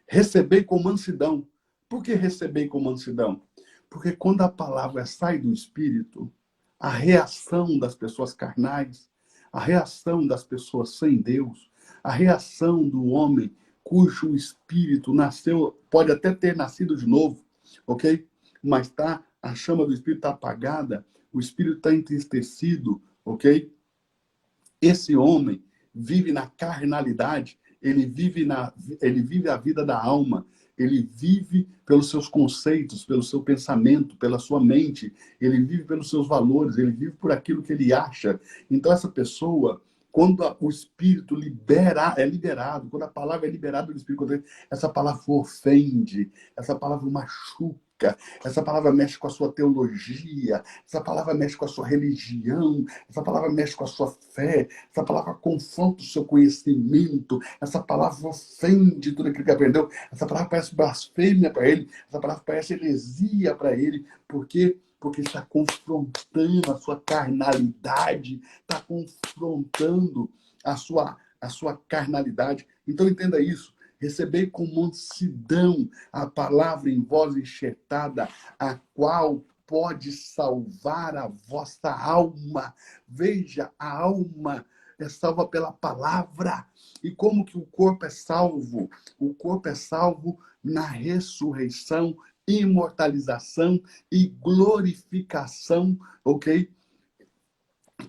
Speaker 1: recebei com mansidão. Por que recebei com mansidão? Porque quando a palavra sai do Espírito, a reação das pessoas carnais, a reação das pessoas sem Deus, a reação do homem cujo espírito nasceu, pode até ter nascido de novo, ok? Mas tá, a chama do espírito está apagada, o espírito está entristecido, ok? Esse homem vive na carnalidade, ele vive a vida da alma, ele vive pelos seus conceitos, pelo seu pensamento, pela sua mente, ele vive pelos seus valores, ele vive por aquilo que ele acha. Então essa pessoa, quando o Espírito é liberado, quando a palavra é liberada do Espírito, essa palavra ofende, essa palavra machuca, política, essa palavra mexe com a sua teologia, essa palavra mexe com a sua religião, essa palavra mexe com a sua fé, essa palavra confronta o seu conhecimento, essa palavra ofende tudo aquilo que aprendeu, essa palavra parece blasfêmia para ele, essa palavra parece heresia para ele, porque está confrontando a sua carnalidade, está confrontando a sua carnalidade. Então entenda isso. Recebei com mansidão a palavra em voz enxertada, a qual pode salvar a vossa alma. Veja, a alma é salva pela palavra. E como que o corpo é salvo? O corpo é salvo na ressurreição, imortalização e glorificação, ok?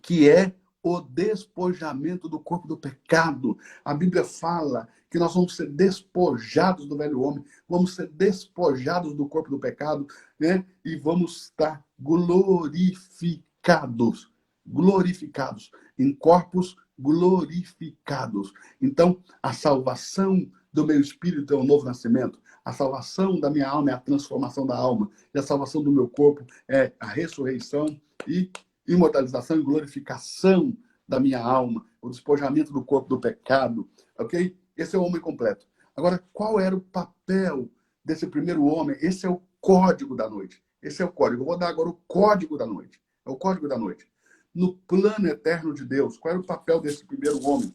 Speaker 1: Que é o despojamento do corpo do pecado. A Bíblia fala que nós vamos ser despojados do velho homem, vamos ser despojados do corpo do pecado, né? E vamos estar glorificados, glorificados, em corpos glorificados. Então, a salvação do meu espírito é o novo nascimento, a salvação da minha alma é a transformação da alma, e a salvação do meu corpo é a ressurreição e imortalização e glorificação da minha alma, o despojamento do corpo do pecado, ok? Esse é o homem completo. Agora, qual era o papel desse primeiro homem? Esse é o código da noite. Esse é o código. Eu vou dar agora o código da noite. É o código da noite. No plano eterno de Deus, qual era o papel desse primeiro homem?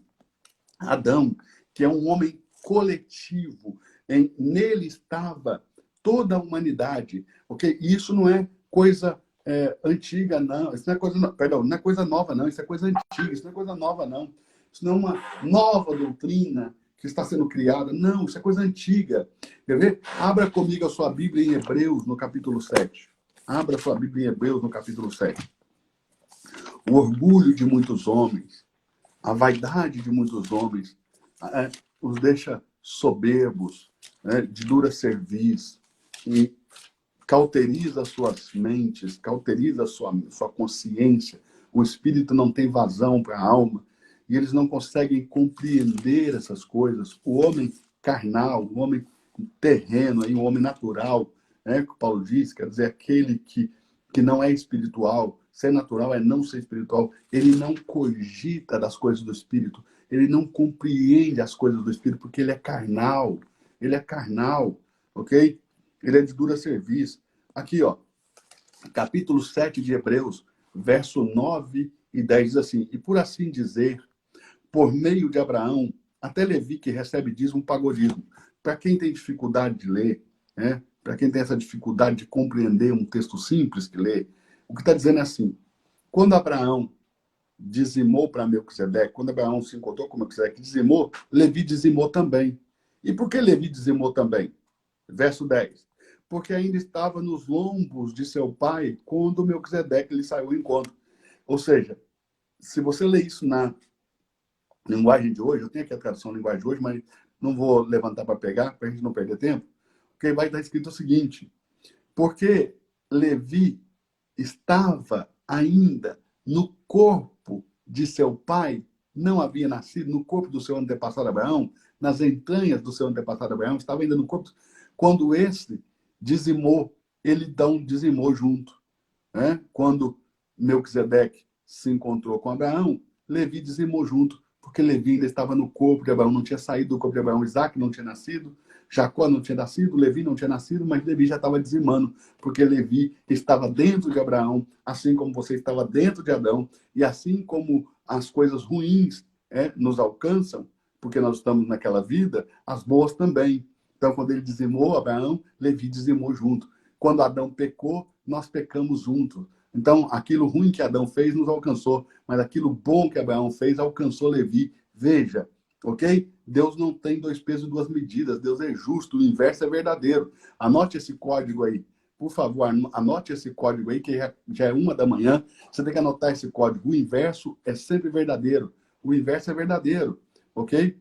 Speaker 1: Adão, que é um homem coletivo. Nele estava toda a humanidade, ok? E isso não é coisa antiga, não. Isso não é coisa, perdão, não é coisa nova, não. Isso é coisa antiga, isso não é coisa nova, não. Isso não é uma nova doutrina que está sendo criada. Não, isso é coisa antiga. Quer ver? Abra comigo a sua Bíblia em Hebreus, no capítulo 7. Abra a sua Bíblia em Hebreus, no capítulo 7. O orgulho de muitos homens, a vaidade de muitos homens, os deixa soberbos, de dura cerviz, e cauteriza suas mentes, cauteriza sua consciência. O espírito não tem vazão para a alma e eles não conseguem compreender essas coisas. O homem carnal, o homem terreno, aí, o homem natural, né, que o Paulo diz, quer dizer, aquele que não é espiritual. Ser natural é não ser espiritual. Ele não cogita das coisas do espírito. Ele não compreende as coisas do espírito porque ele é carnal. Ele é carnal, ok? Ele é de dura cerviz. Aqui, ó, capítulo 7 de Hebreus, verso 9 e 10 diz assim: e por assim dizer, por meio de Abraão, até Levi, que recebe dízimo, pagou dízimo. Para quem tem dificuldade de ler, né? Para quem tem essa dificuldade de compreender um texto simples que lê, o que está dizendo é assim: quando Abraão dizimou para Melquisedeque, quando Abraão se encontrou com Melquisedeque, dizimou, Levi dizimou também. E por que Levi dizimou também? Verso 10. Porque ainda estava nos lombos de seu pai quando Melquisedeque lhe saiu ao encontro. Ou seja, se você ler isso na linguagem de hoje, eu tenho aqui a tradução da linguagem de hoje, mas não vou levantar para pegar, para a gente não perder tempo, porque vai estar escrito o seguinte: porque Levi estava ainda no corpo de seu pai, não havia nascido no corpo do seu antepassado Abraão, nas entranhas do seu antepassado Abraão, estava ainda no corpo. Quando esse dizimou, ele então dizimou junto. Né? Quando Melquisedeque se encontrou com Abraão, Levi dizimou junto, porque Levi ainda estava no corpo de Abraão, não tinha saído do corpo de Abraão. Isaac não tinha nascido, Jacó não tinha nascido, Levi não tinha nascido, mas Levi já estava dizimando, porque Levi estava dentro de Abraão, assim como você estava dentro de Adão, e assim como as coisas ruins nos alcançam, porque nós estamos naquela vida, as boas também. Então, quando ele dizimou Abraão, Levi dizimou junto. Quando Adão pecou, nós pecamos juntos. Então, aquilo ruim que Adão fez nos alcançou, mas aquilo bom que Abraão fez alcançou Levi. Veja, ok? Deus não tem dois pesos e duas medidas. Deus é justo, o inverso é verdadeiro. Anote esse código aí. Por favor, anote esse código aí, que já é 1 da manhã. Você tem que anotar esse código. O inverso é sempre verdadeiro. O inverso é verdadeiro, ok?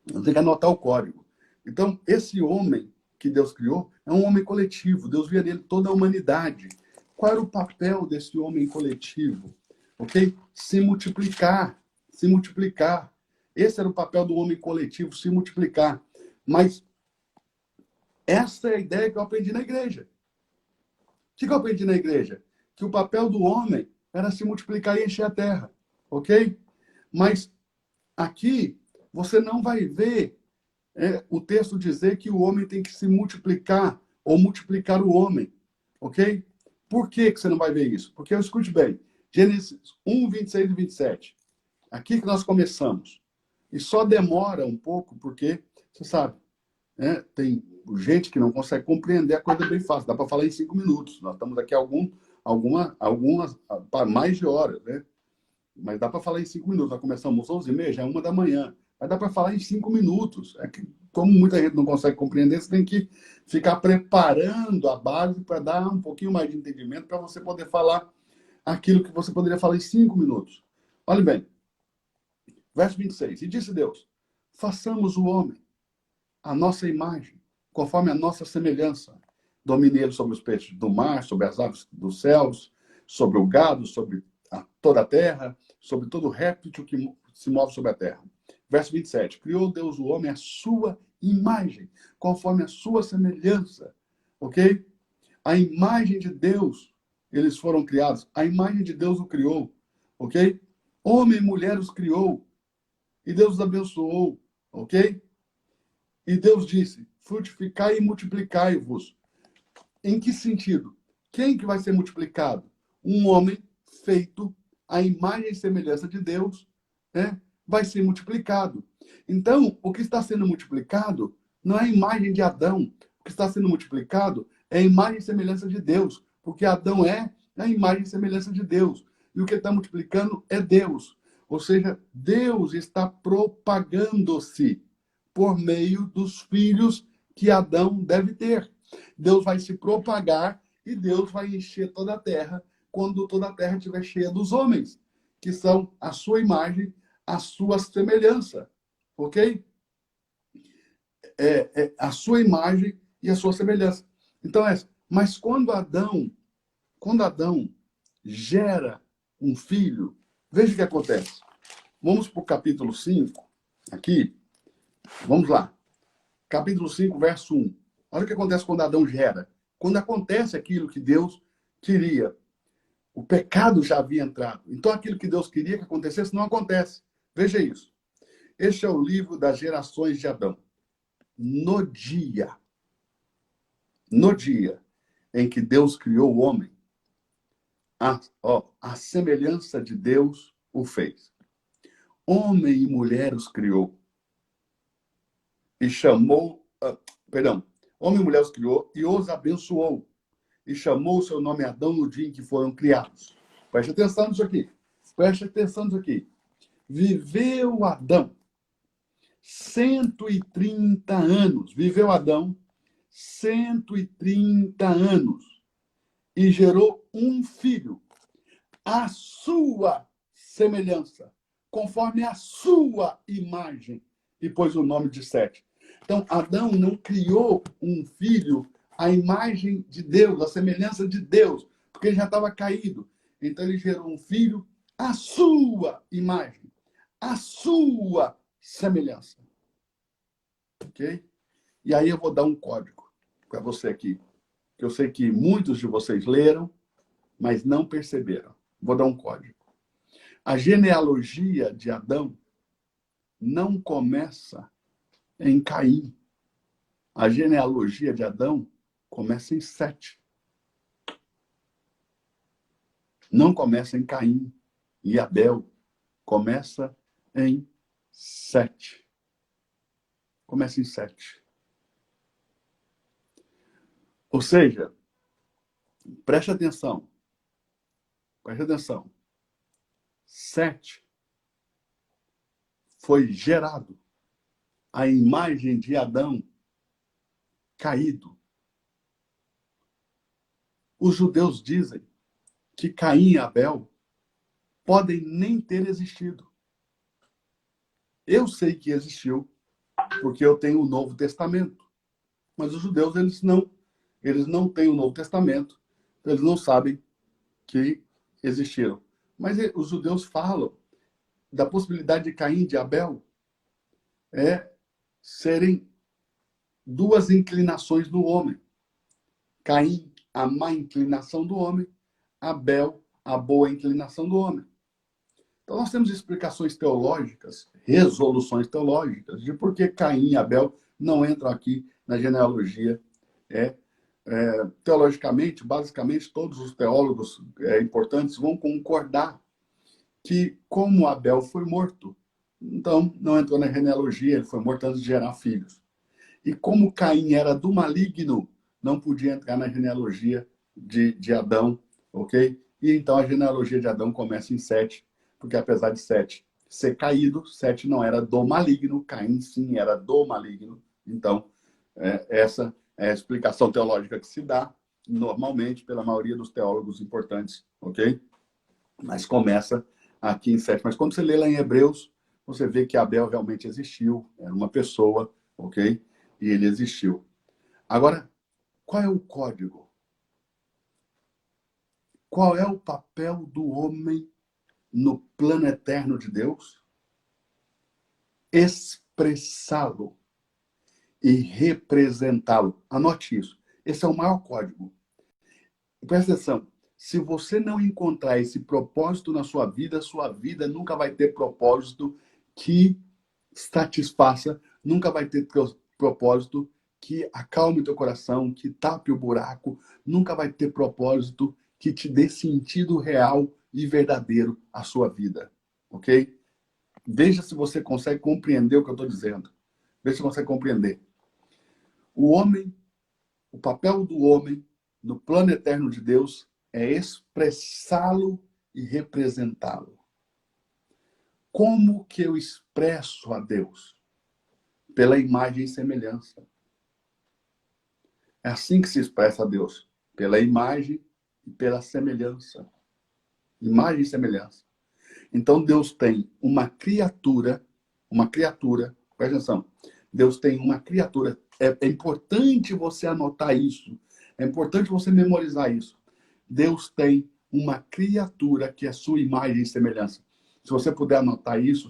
Speaker 1: Você tem que anotar o código. Então, esse homem que Deus criou é um homem coletivo. Deus via nele toda a humanidade. Qual era o papel desse homem coletivo? Ok? Se multiplicar. Se multiplicar. Esse era o papel do homem coletivo, se multiplicar. Mas essa é a ideia que eu aprendi na igreja. que eu aprendi na igreja? Que o papel do homem era se multiplicar e encher a terra, ok? Mas aqui você não vai ver o texto dizer que o homem tem que se multiplicar ou multiplicar o homem, ok? Por que você não vai ver isso? Porque, escute bem, Gênesis 1, 26 e 27. Aqui que nós começamos. E só demora um pouco porque, você sabe, tem gente que não consegue compreender a coisa bem fácil. Dá para falar em 5 minutos. Nós estamos aqui algumas mais de horas, né? Mas dá para falar em 5 minutos. Nós começamos 11h30, já é 1 da manhã. Mas dá para falar em 5 minutos. É que, como muita gente não consegue compreender, você tem que ficar preparando a base para dar um pouquinho mais de entendimento para você poder falar aquilo que você poderia falar em 5 minutos. Olhe bem, verso 26. E disse Deus, façamos o homem a nossa imagem, conforme a nossa semelhança. Domine ele sobre os peixes do mar, sobre as aves dos céus, sobre o gado, sobre toda a terra, sobre todo réptil que se move sobre a terra. Verso 27. Criou Deus o homem à sua imagem, conforme a sua semelhança. Ok? A imagem de Deus, eles foram criados. A imagem de Deus o criou. Ok? Homem e mulher os criou. E Deus os abençoou. Ok? E Deus disse, frutificai e multiplicai-vos. Em que sentido? Quem que vai ser multiplicado? Um homem feito à imagem e semelhança de Deus, né? Vai ser multiplicado. Então, o que está sendo multiplicado não é a imagem de Adão. O que está sendo multiplicado é a imagem e semelhança de Deus. Porque Adão é a imagem e semelhança de Deus. E o que está multiplicando é Deus. Ou seja, Deus está propagando-se por meio dos filhos que Adão deve ter. Deus vai se propagar e Deus vai encher toda a terra quando toda a terra estiver cheia dos homens, que são a sua imagem, a sua semelhança. Ok? A sua imagem e a sua semelhança. Então, mas quando Adão gera um filho, veja o que acontece. Vamos para o capítulo 5, aqui. Vamos lá. Capítulo 5, verso 1. Olha o que acontece quando Adão gera. Quando acontece aquilo que Deus queria. O pecado já havia entrado. Então, aquilo que Deus queria que acontecesse não acontece. Veja isso. Este é o livro das gerações de Adão. No dia em que Deus criou o homem, a semelhança de Deus o fez. Homem e mulher os criou. E chamou... homem e mulher os criou e os abençoou. E chamou o seu nome Adão no dia em que foram criados. Preste atenção nisso aqui. Preste atenção nisso aqui. Viveu Adão 130 anos. Viveu Adão 130 anos. E gerou um filho, à sua semelhança, conforme a sua imagem. E pôs o nome de Sete. Então, Adão não criou um filho à imagem de Deus, à semelhança de Deus, porque ele já estava caído. Então, ele gerou um filho à sua imagem, à sua semelhança. Ok? E aí eu vou dar um código para você aqui, que eu sei que muitos de vocês leram, mas não perceberam. Vou dar um código. A genealogia de Adão não começa em Caim. A genealogia de Adão começa em Sete. Não começa em Caim e Abel. Começa em Sete. Começa em Sete. Ou seja, preste atenção. Preste atenção. Sete foi gerado à imagem de Adão caído. Os judeus dizem que Caim e Abel podem nem ter existido. Eu sei que existiu, porque eu tenho o Novo Testamento. Mas os judeus, eles não têm o Novo Testamento, eles não sabem que existiram. Mas os judeus falam da possibilidade de Caim e de Abel serem duas inclinações do homem. Caim a má inclinação do homem, Abel, a boa inclinação do homem. Então, nós temos explicações teológicas, resoluções teológicas, de por que Caim e Abel não entram aqui na genealogia. Teologicamente, basicamente, todos os teólogos importantes vão concordar que, como Abel foi morto, então não entrou na genealogia, ele foi morto antes de gerar filhos. E como Caim era do maligno, não podia entrar na genealogia de Adão, ok? E então a genealogia de Adão começa em Sete, porque apesar de Sete ser caído, Sete não era do maligno, Caim sim era do maligno. Então, essa é a explicação teológica que se dá, normalmente, pela maioria dos teólogos importantes, ok? Mas começa aqui em Sete. Mas quando você lê lá em Hebreus, você vê que Abel realmente existiu, era uma pessoa, ok? E ele existiu. Agora, qual é o código? Qual é o papel do homem no plano eterno de Deus? Expressá-lo e representá-lo. Anote isso. Esse é o maior código. Presta atenção. Se você não encontrar esse propósito na sua vida nunca vai ter propósito que satisfaça, nunca vai ter propósito que acalme teu coração, que tape o buraco, nunca vai ter propósito que te dê sentido real e verdadeiro à sua vida, ok? Veja se você consegue compreender o que eu estou dizendo. Veja se você consegue compreender. O homem, o papel do homem no plano eterno de Deus é expressá-lo e representá-lo. Como que eu expresso a Deus? Pela imagem e semelhança. É assim que se expressa a Deus. Pela imagem e pela semelhança. Imagem e semelhança. Então Deus tem uma criatura, presta atenção, Deus tem uma criatura, é importante você anotar isso, é importante você memorizar isso. Deus tem uma criatura que é sua imagem e semelhança. Se você puder anotar isso,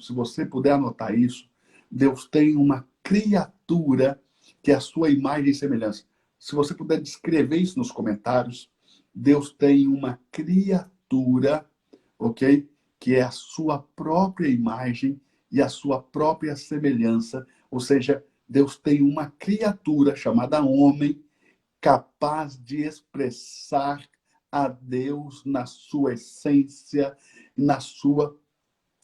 Speaker 1: Deus tem uma criatura que é a sua imagem e semelhança. Se você puder descrever isso nos comentários, Deus tem uma criatura, ok? Que é a sua própria imagem e a sua própria semelhança. Ou seja, Deus tem uma criatura chamada homem capaz de expressar a Deus na sua essência, na sua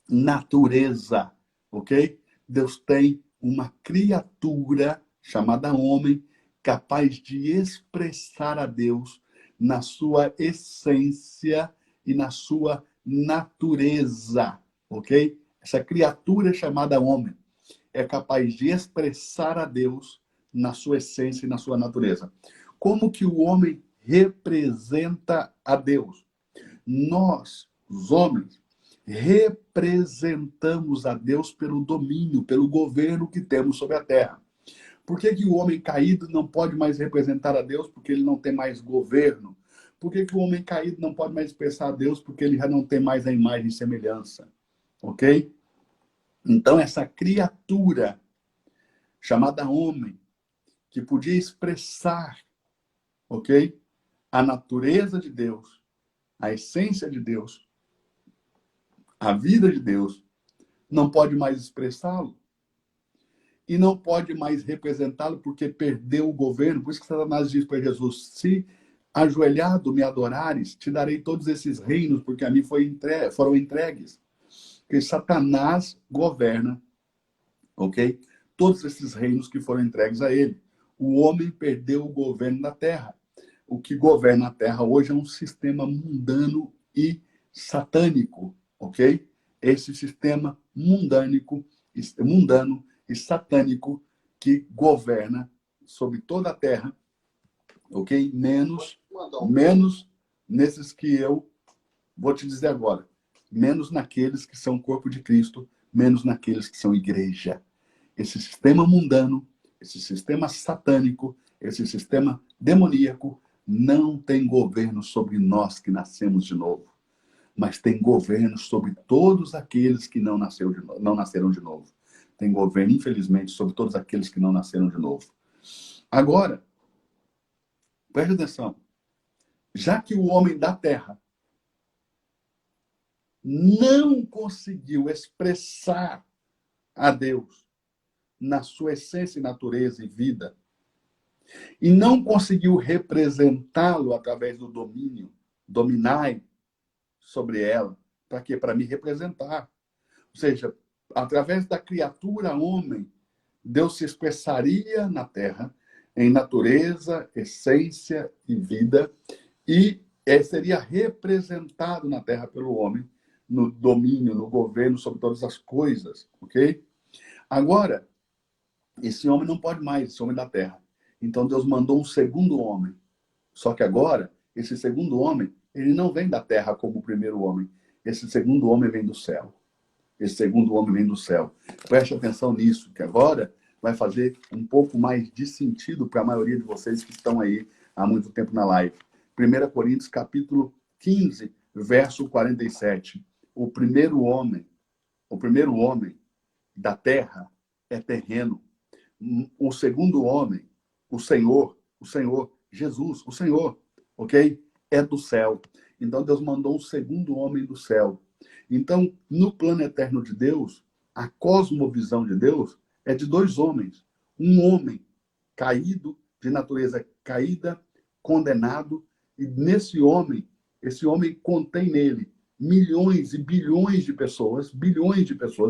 Speaker 1: natureza, ok? Deus tem uma criatura chamada homem capaz de expressar a Deus na sua essência e na sua natureza, ok? Essa criatura chamada homem é capaz de expressar a Deus na sua essência e na sua natureza. Como que o homem representa a Deus? Nós, os homens, representamos a Deus pelo domínio, pelo governo que temos sobre a terra. Por que que o homem caído não pode mais representar a Deus? Porque ele não tem mais governo. Por que que o homem caído não pode mais expressar a Deus? Porque ele já não tem mais a imagem e semelhança. Ok? Então, essa criatura chamada homem, que podia expressar, ok? A natureza de Deus, a essência de Deus, a vida de Deus, não pode mais expressá-lo. E não pode mais representá-lo porque perdeu o governo. Por isso que Satanás diz para Jesus: se ajoelhado me adorares, te darei todos esses reinos, porque a mim foram entregues. Porque Satanás governa, ok? Todos esses reinos que foram entregues a ele. O homem perdeu o governo da terra. O que governa a terra hoje é um sistema mundano e satânico, ok? Esse sistema mundano e satânico que governa sobre toda a terra, ok? Menos nesses que eu vou te dizer agora. Menos naqueles que são corpo de Cristo, menos naqueles que são igreja. Esse sistema mundano, esse sistema satânico, esse sistema demoníaco não tem governo sobre nós que nascemos de novo, mas tem governo sobre todos aqueles que não nasceram de novo. Tem governo, infelizmente, sobre todos aqueles que não nasceram de novo. Agora, preste atenção. Já que o homem da terra não conseguiu expressar a Deus na sua essência, natureza e vida, e não conseguiu representá-lo através do domínio, dominai sobre ela, para quê? Para me representar. Ou seja, através da criatura homem, Deus se expressaria na terra em natureza, essência e vida, e seria representado na terra pelo homem no domínio, no governo sobre todas as coisas, ok? Agora, esse homem não pode mais, esse homem da terra. Então Deus mandou um segundo homem. Só que agora, esse segundo homem, ele não vem da terra como o primeiro homem. Esse segundo homem vem do céu. Esse segundo homem vem do céu. Preste atenção nisso, que agora vai fazer um pouco mais de sentido para a maioria de vocês que estão aí há muito tempo na live. 1 Coríntios, capítulo 15, verso 47. O primeiro homem da terra é terreno. O segundo homem, o Senhor, Jesus, o Senhor, ok? É do céu. Então Deus mandou um segundo homem do céu. Então, no plano eterno de Deus, a cosmovisão de Deus é de dois homens. Um homem caído, de natureza caída, condenado, e esse homem contém nele milhões e bilhões de pessoas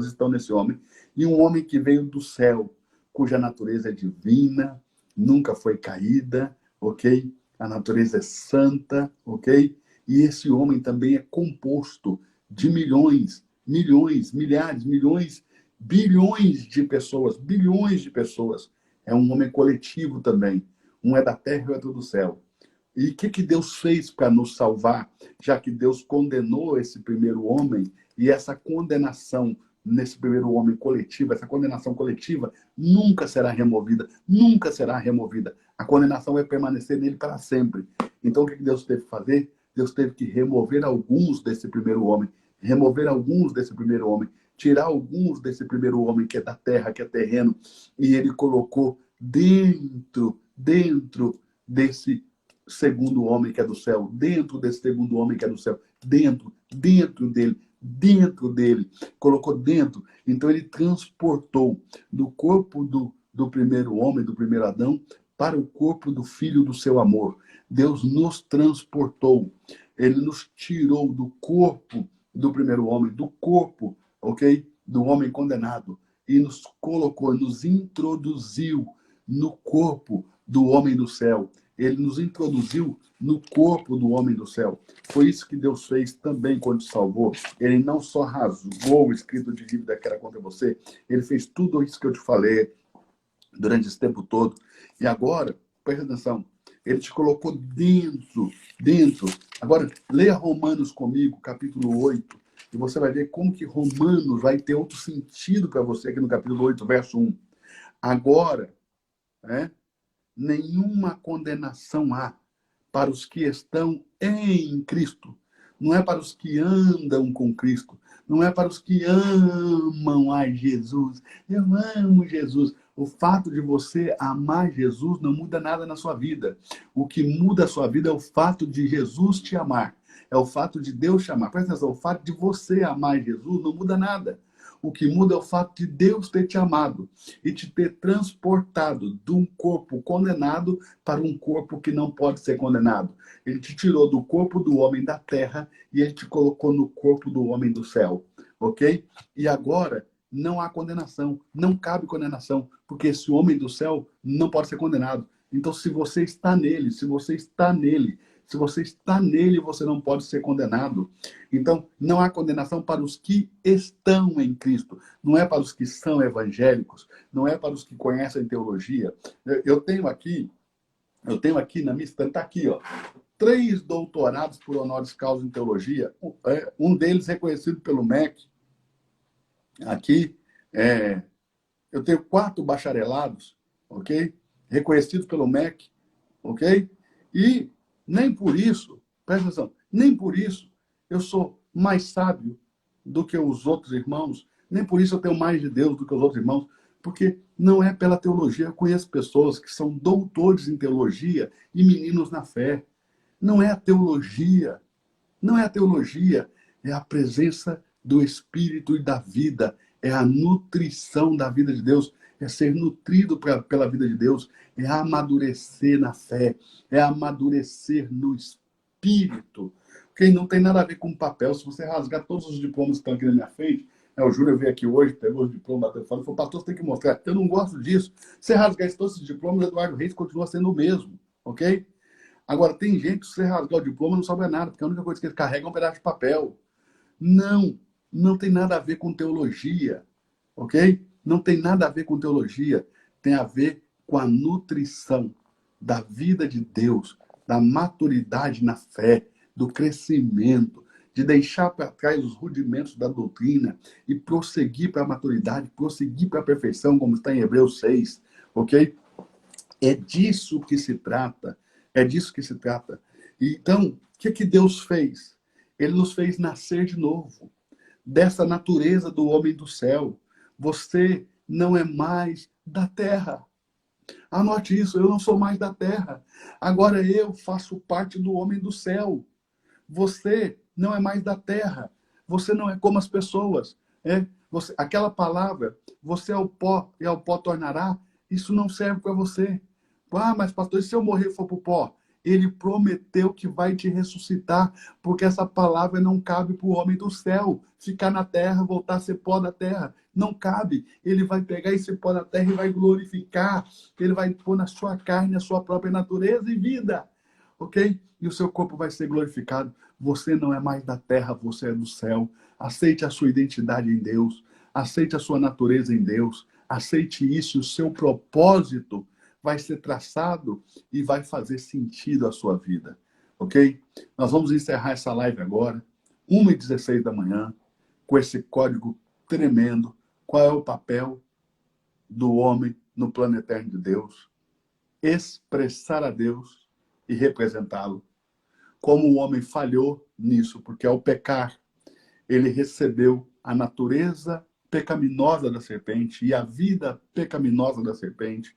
Speaker 1: estão nesse homem, e um homem que veio do céu, cuja natureza é divina, nunca foi caída, ok? A natureza é santa, ok? E esse homem também é composto de milhões, milhares, milhões, bilhões de pessoas. É um homem coletivo também. Um é da terra e o outro do céu. E o que Deus fez para nos salvar, já que Deus condenou esse primeiro homem, e essa condenação nesse primeiro homem coletivo, essa condenação coletiva nunca será removida, nunca será removida. A condenação vai permanecer nele para sempre. Então o que Deus teve que fazer? Deus teve que remover alguns desse primeiro homem, tirar alguns desse primeiro homem que é da terra, que é terreno, e ele colocou dentro desse segundo homem que é do céu, dentro desse segundo homem que é do céu, dentro dele, colocou dentro. Então ele transportou do corpo do primeiro homem, do primeiro Adão, para o corpo do filho do seu amor. Deus nos transportou, ele nos tirou do corpo do primeiro homem, do corpo, ok? Do homem condenado, e nos colocou, nos introduziu no corpo do homem do céu. Ele nos introduziu no corpo do homem do céu. Foi isso que Deus fez também quando te salvou. Ele não só rasgou o escrito de dívida que era contra você, ele fez tudo isso que eu te falei durante esse tempo todo. E agora, presta atenção, ele te colocou dentro. Agora, leia Romanos comigo, capítulo 8, e você vai ver como que Romanos vai ter outro sentido para você aqui no capítulo 8, verso 1. Agora, nenhuma condenação há para os que estão em Cristo. Não é para os que andam com Cristo. Não é para os que amam a Jesus. Eu amo Jesus. O fato de você amar Jesus não muda nada na sua vida. O que muda a sua vida é o fato de Jesus te amar. É o fato de Deus te amar. Presta atenção, o fato de você amar Jesus não muda nada. O que muda é o fato de Deus ter te amado e te ter transportado de um corpo condenado para um corpo que não pode ser condenado. Ele te tirou do corpo do homem da terra e ele te colocou no corpo do homem do céu, ok? E agora não há condenação, não cabe condenação, porque esse homem do céu não pode ser condenado. Então, se você está nele, você não pode ser condenado. Então, não há condenação para os que estão em Cristo. Não é para os que são evangélicos, não é para os que conhecem teologia. Eu tenho aqui na minha estante, está aqui, ó, 3 doutorados por honoris causa em teologia. Um deles reconhecido pelo MEC. Aqui, eu tenho 4 bacharelados, ok? Reconhecidos pelo MEC, ok? E nem por isso, presta atenção, nem por isso eu sou mais sábio do que os outros irmãos, nem por isso eu tenho mais de Deus do que os outros irmãos, porque não é pela teologia. Eu conheço pessoas que são doutores em teologia e meninos na fé. Não é a teologia. Não é a teologia. É a presença do Espírito e da vida. É a nutrição da vida de Deus. É ser nutrido pela vida de Deus. É amadurecer na fé. É amadurecer no Espírito. Porque não tem nada a ver com papel. Se você rasgar todos os diplomas que estão aqui na minha frente, o Júnior veio aqui hoje, pegou os diplomas, bateu fora e falou, pastor, você tem que mostrar. Eu não gosto disso. Se rasgar todos esses diplomas, Eduardo Reis continua sendo o mesmo. Ok? Agora, tem gente que se você rasgar o diploma não sobra nada, porque a única coisa que ele carrega é um pedaço de papel. Não, não tem nada a ver com teologia, ok? Não tem nada a ver com teologia. Tem a ver com a nutrição da vida de Deus, da maturidade na fé, do crescimento, de deixar para trás os rudimentos da doutrina e prosseguir para a maturidade, prosseguir para a perfeição, como está em Hebreus 6, ok? É disso que se trata. É disso que se trata. Então, o que Deus fez? Ele nos fez nascer de novo, dessa natureza do homem do céu. Você não é mais da terra. Anote isso, eu não sou mais da terra. Agora eu faço parte do homem do céu. Você não é mais da terra. Você não é como as pessoas. Aquela palavra, você é o pó e ao pó tornará, isso não serve para você. Ah, mas pastor, e se eu morrer e for para o pó? Ele prometeu que vai te ressuscitar, porque essa palavra não cabe para o homem do céu. Ficar na terra, voltar a ser pó da terra. Não cabe. Ele vai pegar esse pó da terra e vai glorificar. Ele vai pôr na sua carne a sua própria natureza e vida. Ok? E o seu corpo vai ser glorificado. Você não é mais da terra, você é do céu. Aceite a sua identidade em Deus. Aceite a sua natureza em Deus. Aceite isso. O seu propósito vai ser traçado e vai fazer sentido a sua vida. Ok? Nós vamos encerrar essa live agora, 1h16 da manhã, com esse código tremendo. Qual é o papel do homem no plano eterno de Deus? Expressar a Deus e representá-lo. Como o homem falhou nisso, porque ao pecar, ele recebeu a natureza pecaminosa da serpente e a vida pecaminosa da serpente,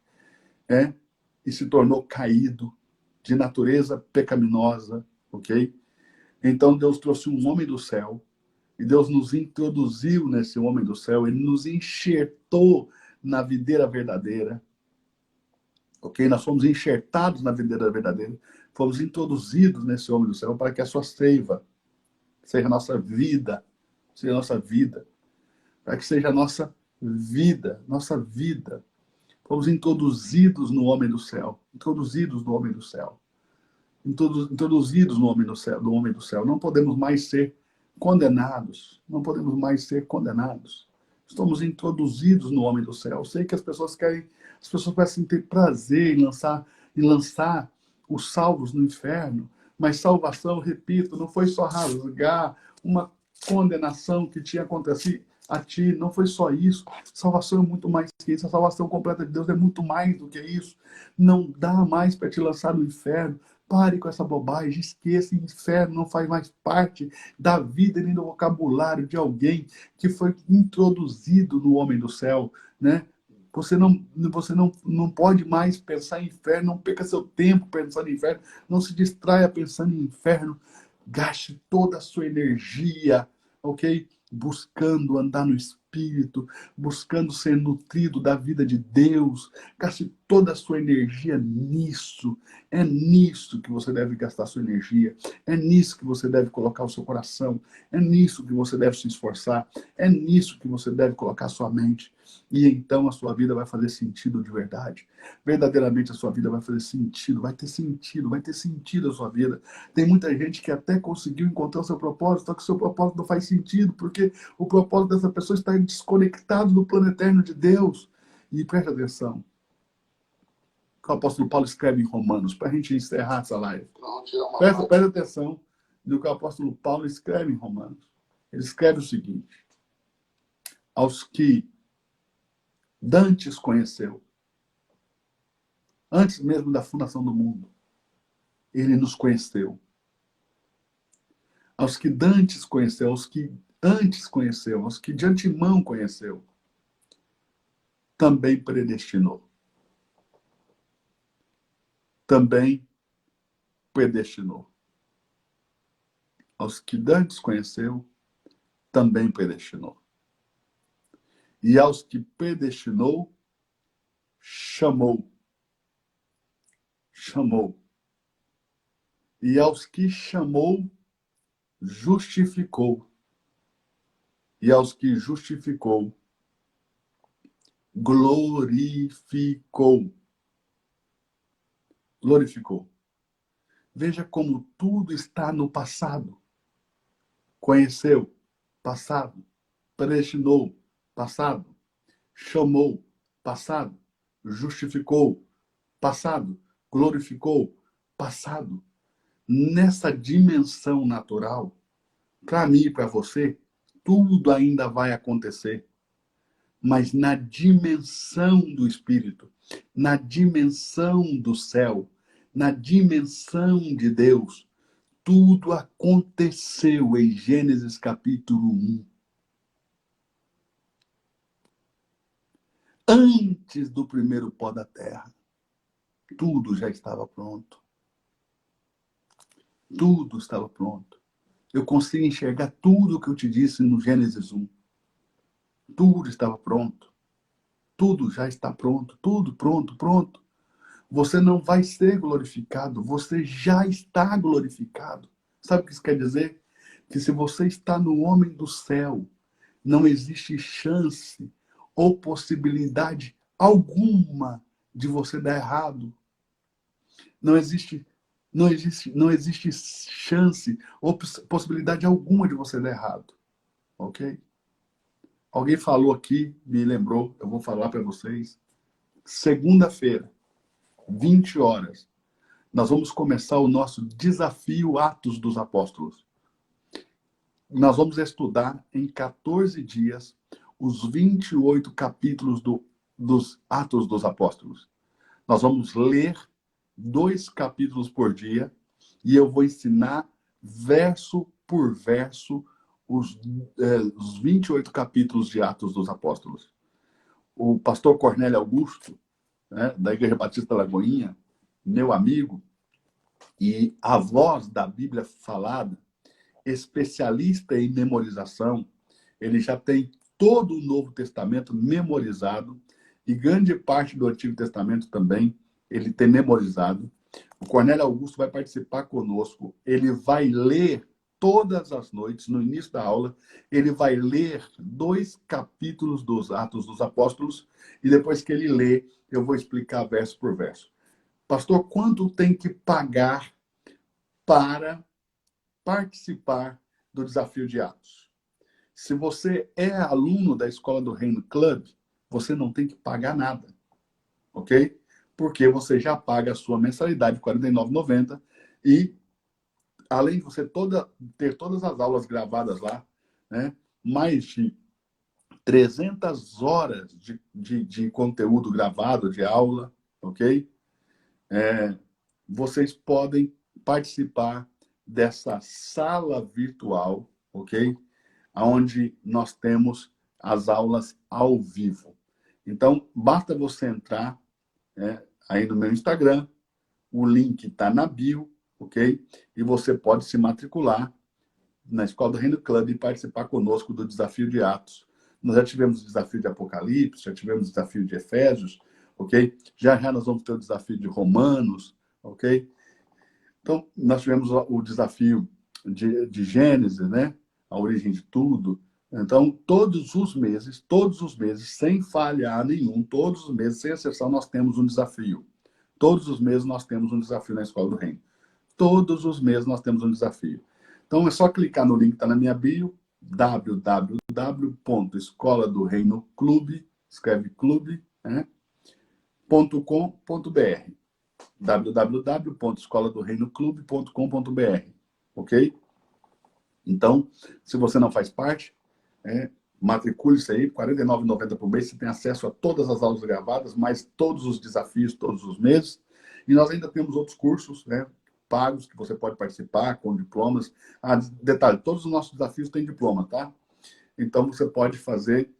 Speaker 1: e se tornou caído, de natureza pecaminosa, ok? Então Deus trouxe um homem do céu, e Deus nos introduziu nesse homem do céu, ele nos enxertou na videira verdadeira, ok? Nós fomos enxertados na videira verdadeira, fomos introduzidos nesse homem do céu para que a sua seiva seja a nossa vida, para que seja a nossa vida. Fomos introduzidos no homem do céu, introduzidos no homem do céu. Introduzidos no homem do céu, do homem do céu. Não podemos mais ser condenados. Não podemos mais ser condenados. Estamos introduzidos no homem do céu. Eu sei que as pessoas parecem ter prazer em lançar os salvos no inferno, mas salvação, repito, não foi só rasgar uma condenação que tinha acontecido a ti, não foi só isso. Salvação é muito mais que isso. A salvação completa de Deus é muito mais do que isso. Não dá mais para te lançar no inferno. Pare com essa bobagem, esqueça, inferno não faz mais parte da vida nem do vocabulário de alguém que foi introduzido no homem do céu, né? Você não pode mais pensar em inferno, não perca seu tempo pensando em inferno, não se distraia pensando em inferno, gaste toda a sua energia, ok? Buscando andar no Espírito, buscando ser nutrido da vida de Deus, gaste toda a sua energia nisso. É nisso que você deve gastar sua energia. É nisso que você deve colocar o seu coração. É nisso que você deve se esforçar. É nisso que você deve colocar a sua mente. E então a sua vida vai fazer sentido de verdade. Verdadeiramente a sua vida vai fazer sentido, vai ter sentido a sua vida. Tem muita gente que até conseguiu encontrar o seu propósito, só que o seu propósito não faz sentido, porque o propósito dessa pessoa está desconectado do plano eterno de Deus. E preste atenção, que o apóstolo Paulo escreve em Romanos, para a gente encerrar essa live. Preste atenção no que o apóstolo Paulo escreve em Romanos. Ele escreve o seguinte: aos que dantes conheceu, antes mesmo da fundação do mundo, ele nos conheceu. Aos que dantes conheceu, aos que antes conheceu, aos que de antemão conheceu, também predestinou. Também predestinou. aos que dantes conheceu, também predestinou. E aos que predestinou, chamou. Chamou. E aos que chamou, justificou. E aos que justificou, glorificou. Glorificou. Veja como tudo está no passado. Conheceu, passado. Predestinou, passado. Chamou, passado. Justificou, passado. Glorificou, passado. Nessa dimensão natural, para mim e para você, tudo ainda vai acontecer. Mas na dimensão do Espírito, na dimensão do céu, na dimensão de Deus, tudo aconteceu em Gênesis capítulo 1. Antes do primeiro pó da terra, tudo já estava pronto. Tudo estava pronto. Eu consigo enxergar tudo o que eu te disse no Gênesis 1. Tudo estava pronto. Tudo já está pronto. Tudo pronto, pronto. Você não vai ser glorificado. Você já está glorificado. Sabe o que isso quer dizer? Que se você está no homem do céu, não existe chance ou possibilidade alguma de você dar errado. Não existe chance ou possibilidade alguma de você dar errado. Ok? Alguém falou aqui, me lembrou, eu vou falar para vocês. Segunda-feira, 20 horas, nós vamos começar o nosso desafio Atos dos Apóstolos. Nós vamos estudar em 14 dias os 28 capítulos dos Atos dos Apóstolos. Nós vamos ler 2 capítulos por dia e eu vou ensinar verso por verso os 28 capítulos de Atos dos Apóstolos. O pastor Cornélio Augusto, né, da Igreja Batista Lagoinha, meu amigo, e a voz da Bíblia falada, especialista em memorização, ele já tem todo o Novo Testamento memorizado e grande parte do Antigo Testamento também ele tem memorizado. O Cornélio Augusto vai participar conosco, ele vai ler todas as noites, no início da aula, ele vai ler 2 capítulos dos Atos dos Apóstolos e depois que ele lê, eu vou explicar verso por verso. Pastor, quanto tem que pagar para participar do desafio de Atos? Se você é aluno da Escola do Reino Club, você não tem que pagar nada, ok? Porque você já paga a sua mensalidade de R$ 49,90 e, além de você ter todas as aulas gravadas lá, né, mais de 300 horas de conteúdo gravado, de aula, ok? Vocês podem participar dessa sala virtual, ok? Onde nós temos as aulas ao vivo. Então, basta você entrar aí no meu Instagram, o link está na bio, ok? E você pode se matricular na Escola do Reino Club e participar conosco do Desafio de Atos. Nós já tivemos o desafio de Apocalipse, já tivemos o desafio de Efésios, ok? Já nós vamos ter o desafio de Romanos, ok? Então, nós tivemos o desafio de Gênesis, né? A origem de tudo. Então, todos os meses, sem falhar nenhum, todos os meses, sem exceção, nós temos um desafio. Todos os meses nós temos um desafio na Escola do Reino. Todos os meses nós temos um desafio. Então, é só clicar no link que está na minha bio, www.escoladoreinoclube, escreve clube, né? .com.br www.escoladoreinoclube.com.br, ok? Então, se você não faz parte, matricule-se aí, R$ 49,90 por mês, você tem acesso a todas as aulas gravadas, mais todos os desafios, todos os meses. E nós ainda temos outros cursos, né, pagos, que você pode participar, com diplomas. Detalhe, todos os nossos desafios têm diploma, tá? Então, você pode fazer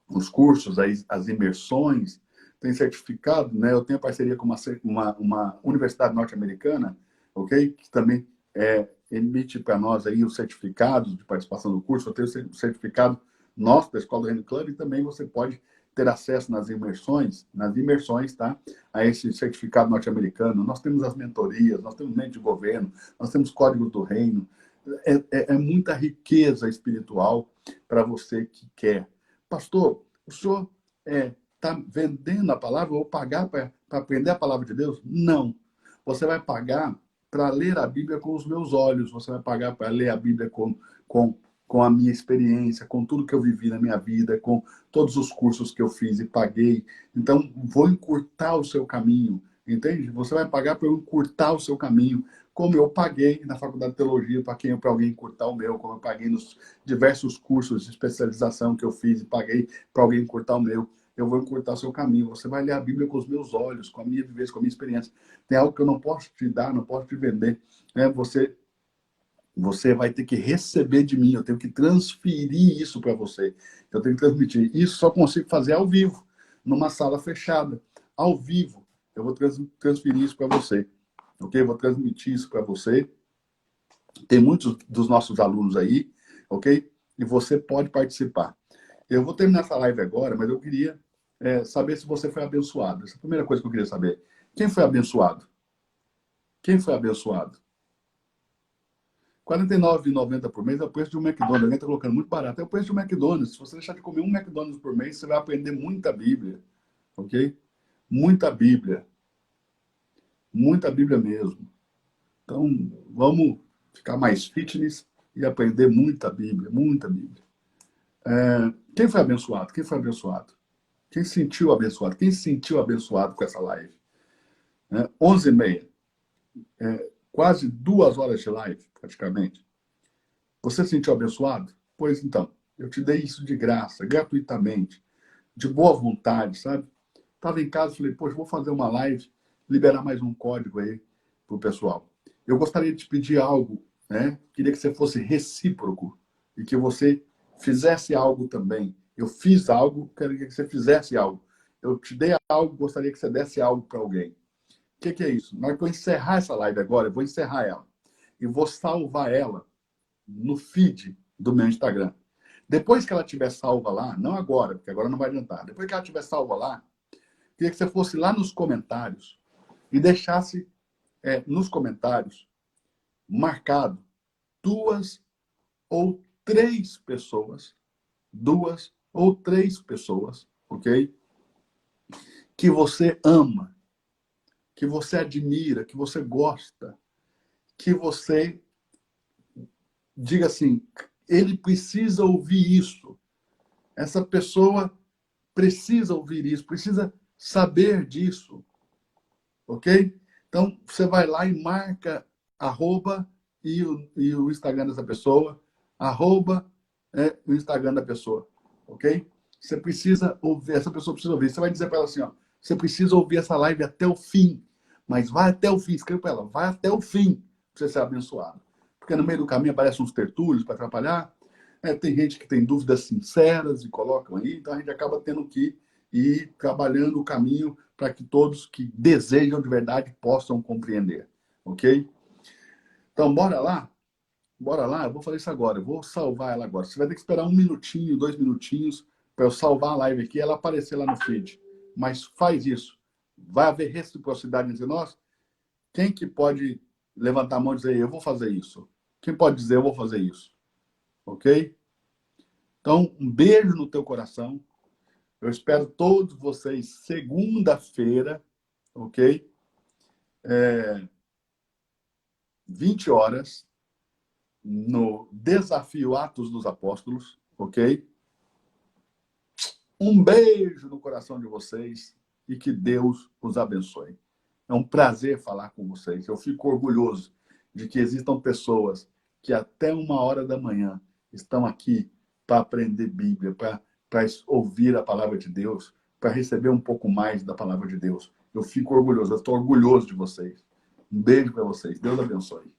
Speaker 1: os cursos, as imersões, tem certificado, né? Eu tenho parceria com uma universidade norte-americana, ok? Que também emite para nós aí os certificados de participação do curso. Eu tenho o certificado nosso da Escola do Reino Club, e também você pode ter acesso nas imersões, tá? A esse certificado norte-americano. Nós temos as mentorias, nós temos mente de governo, nós temos códigos do reino. É muita riqueza espiritual para você que quer. Pastor, o senhor está vendendo a palavra ou pagar para aprender a palavra de Deus? Não. Você vai pagar para ler a Bíblia com os meus olhos. Você vai pagar para ler a Bíblia com a minha experiência, com tudo que eu vivi na minha vida, com todos os cursos que eu fiz e paguei. Então, vou encurtar o seu caminho, entende? Você vai pagar para eu encurtar o seu caminho, como eu paguei na Faculdade de Teologia para alguém encurtar o meu, como eu paguei nos diversos cursos de especialização que eu fiz e paguei para alguém encurtar o meu. Eu vou encurtar o seu caminho. Você vai ler a Bíblia com os meus olhos, com a minha vivência, com a minha experiência. Tem algo que eu não posso te dar, não posso te vender, né? Você vai ter que receber de mim, eu tenho que transferir isso para você. Eu tenho que transmitir. Isso só consigo fazer ao vivo, numa sala fechada. Ao vivo, eu vou transferir isso para você. Ok? Eu vou transmitir isso para você. Tem muitos dos nossos alunos aí, ok? E você pode participar. Eu vou terminar essa live agora, mas eu queria saber se você foi abençoado. Essa é a primeira coisa que eu queria saber. Quem foi abençoado? Quem foi abençoado? R$ 49,90 por mês é o preço de um McDonald's. Alguém está colocando muito barato. É o preço de um McDonald's. Se você deixar de comer um McDonald's por mês, você vai aprender muita Bíblia. Ok? Muita Bíblia. Muita Bíblia mesmo. Então, vamos ficar mais fitness e aprender muita Bíblia. Muita Bíblia. Quem foi abençoado? Quem foi abençoado? Quem se sentiu abençoado? Quem se sentiu abençoado com essa live? 11h30. Quase 2 horas de live, praticamente. Você se sentiu abençoado? Pois então, eu te dei isso de graça, gratuitamente, de boa vontade, sabe? Estava em casa, falei, poxa, vou fazer uma live, liberar mais um código aí para o pessoal. Eu gostaria de te pedir algo, né? Queria que você fosse recíproco e que você fizesse algo também. Eu fiz algo, queria que você fizesse algo. Eu te dei algo, gostaria que você desse algo para alguém. O que é isso? Na hora que eu encerrar essa live agora, eu vou encerrar ela. E vou salvar ela no feed do meu Instagram. Depois que ela estiver salva lá, não agora, porque agora não vai adiantar. Depois que ela estiver salva lá, queria que você fosse lá nos comentários e deixasse nos comentários marcado 2 ou 3 pessoas, 2 ou 3 pessoas, ok? Que você ama, que você admira, que você gosta, que você diga assim, ele precisa ouvir isso. Essa pessoa precisa ouvir isso, precisa saber disso. Ok? Então, você vai lá e marca arroba e o Instagram dessa pessoa, arroba o Instagram da pessoa. Ok? Você precisa ouvir, essa pessoa precisa ouvir. Você vai dizer para ela assim, ó, você precisa ouvir essa live até o fim. Mas vai até o fim, escreve para ela, vai até o fim para você ser abençoado. Porque no meio do caminho aparecem uns tertúlios para atrapalhar. Tem gente que tem dúvidas sinceras e colocam aí, então a gente acaba tendo que ir trabalhando o caminho para que todos que desejam de verdade possam compreender. Ok? Então, bora lá? Bora lá? Eu vou fazer isso agora. Eu vou salvar ela agora. Você vai ter que esperar 1 minutinho, 2 minutinhos para eu salvar a live aqui e ela aparecer lá no feed. Mas faz isso. Vai haver reciprocidade entre nós? Quem que pode levantar a mão e dizer, eu vou fazer isso? Quem pode dizer, eu vou fazer isso? Ok? Então, um beijo no teu coração. Eu espero todos vocês segunda-feira, ok? 20 horas, no Desafio Atos dos Apóstolos, ok? Um beijo no coração de vocês e que Deus os abençoe. É um prazer falar com vocês. Eu fico orgulhoso de que existam pessoas que até 1 hora da manhã estão aqui para aprender Bíblia, para ouvir a palavra de Deus, para receber um pouco mais da palavra de Deus. Eu fico orgulhoso, eu estou orgulhoso de vocês. Um beijo para vocês. Deus abençoe.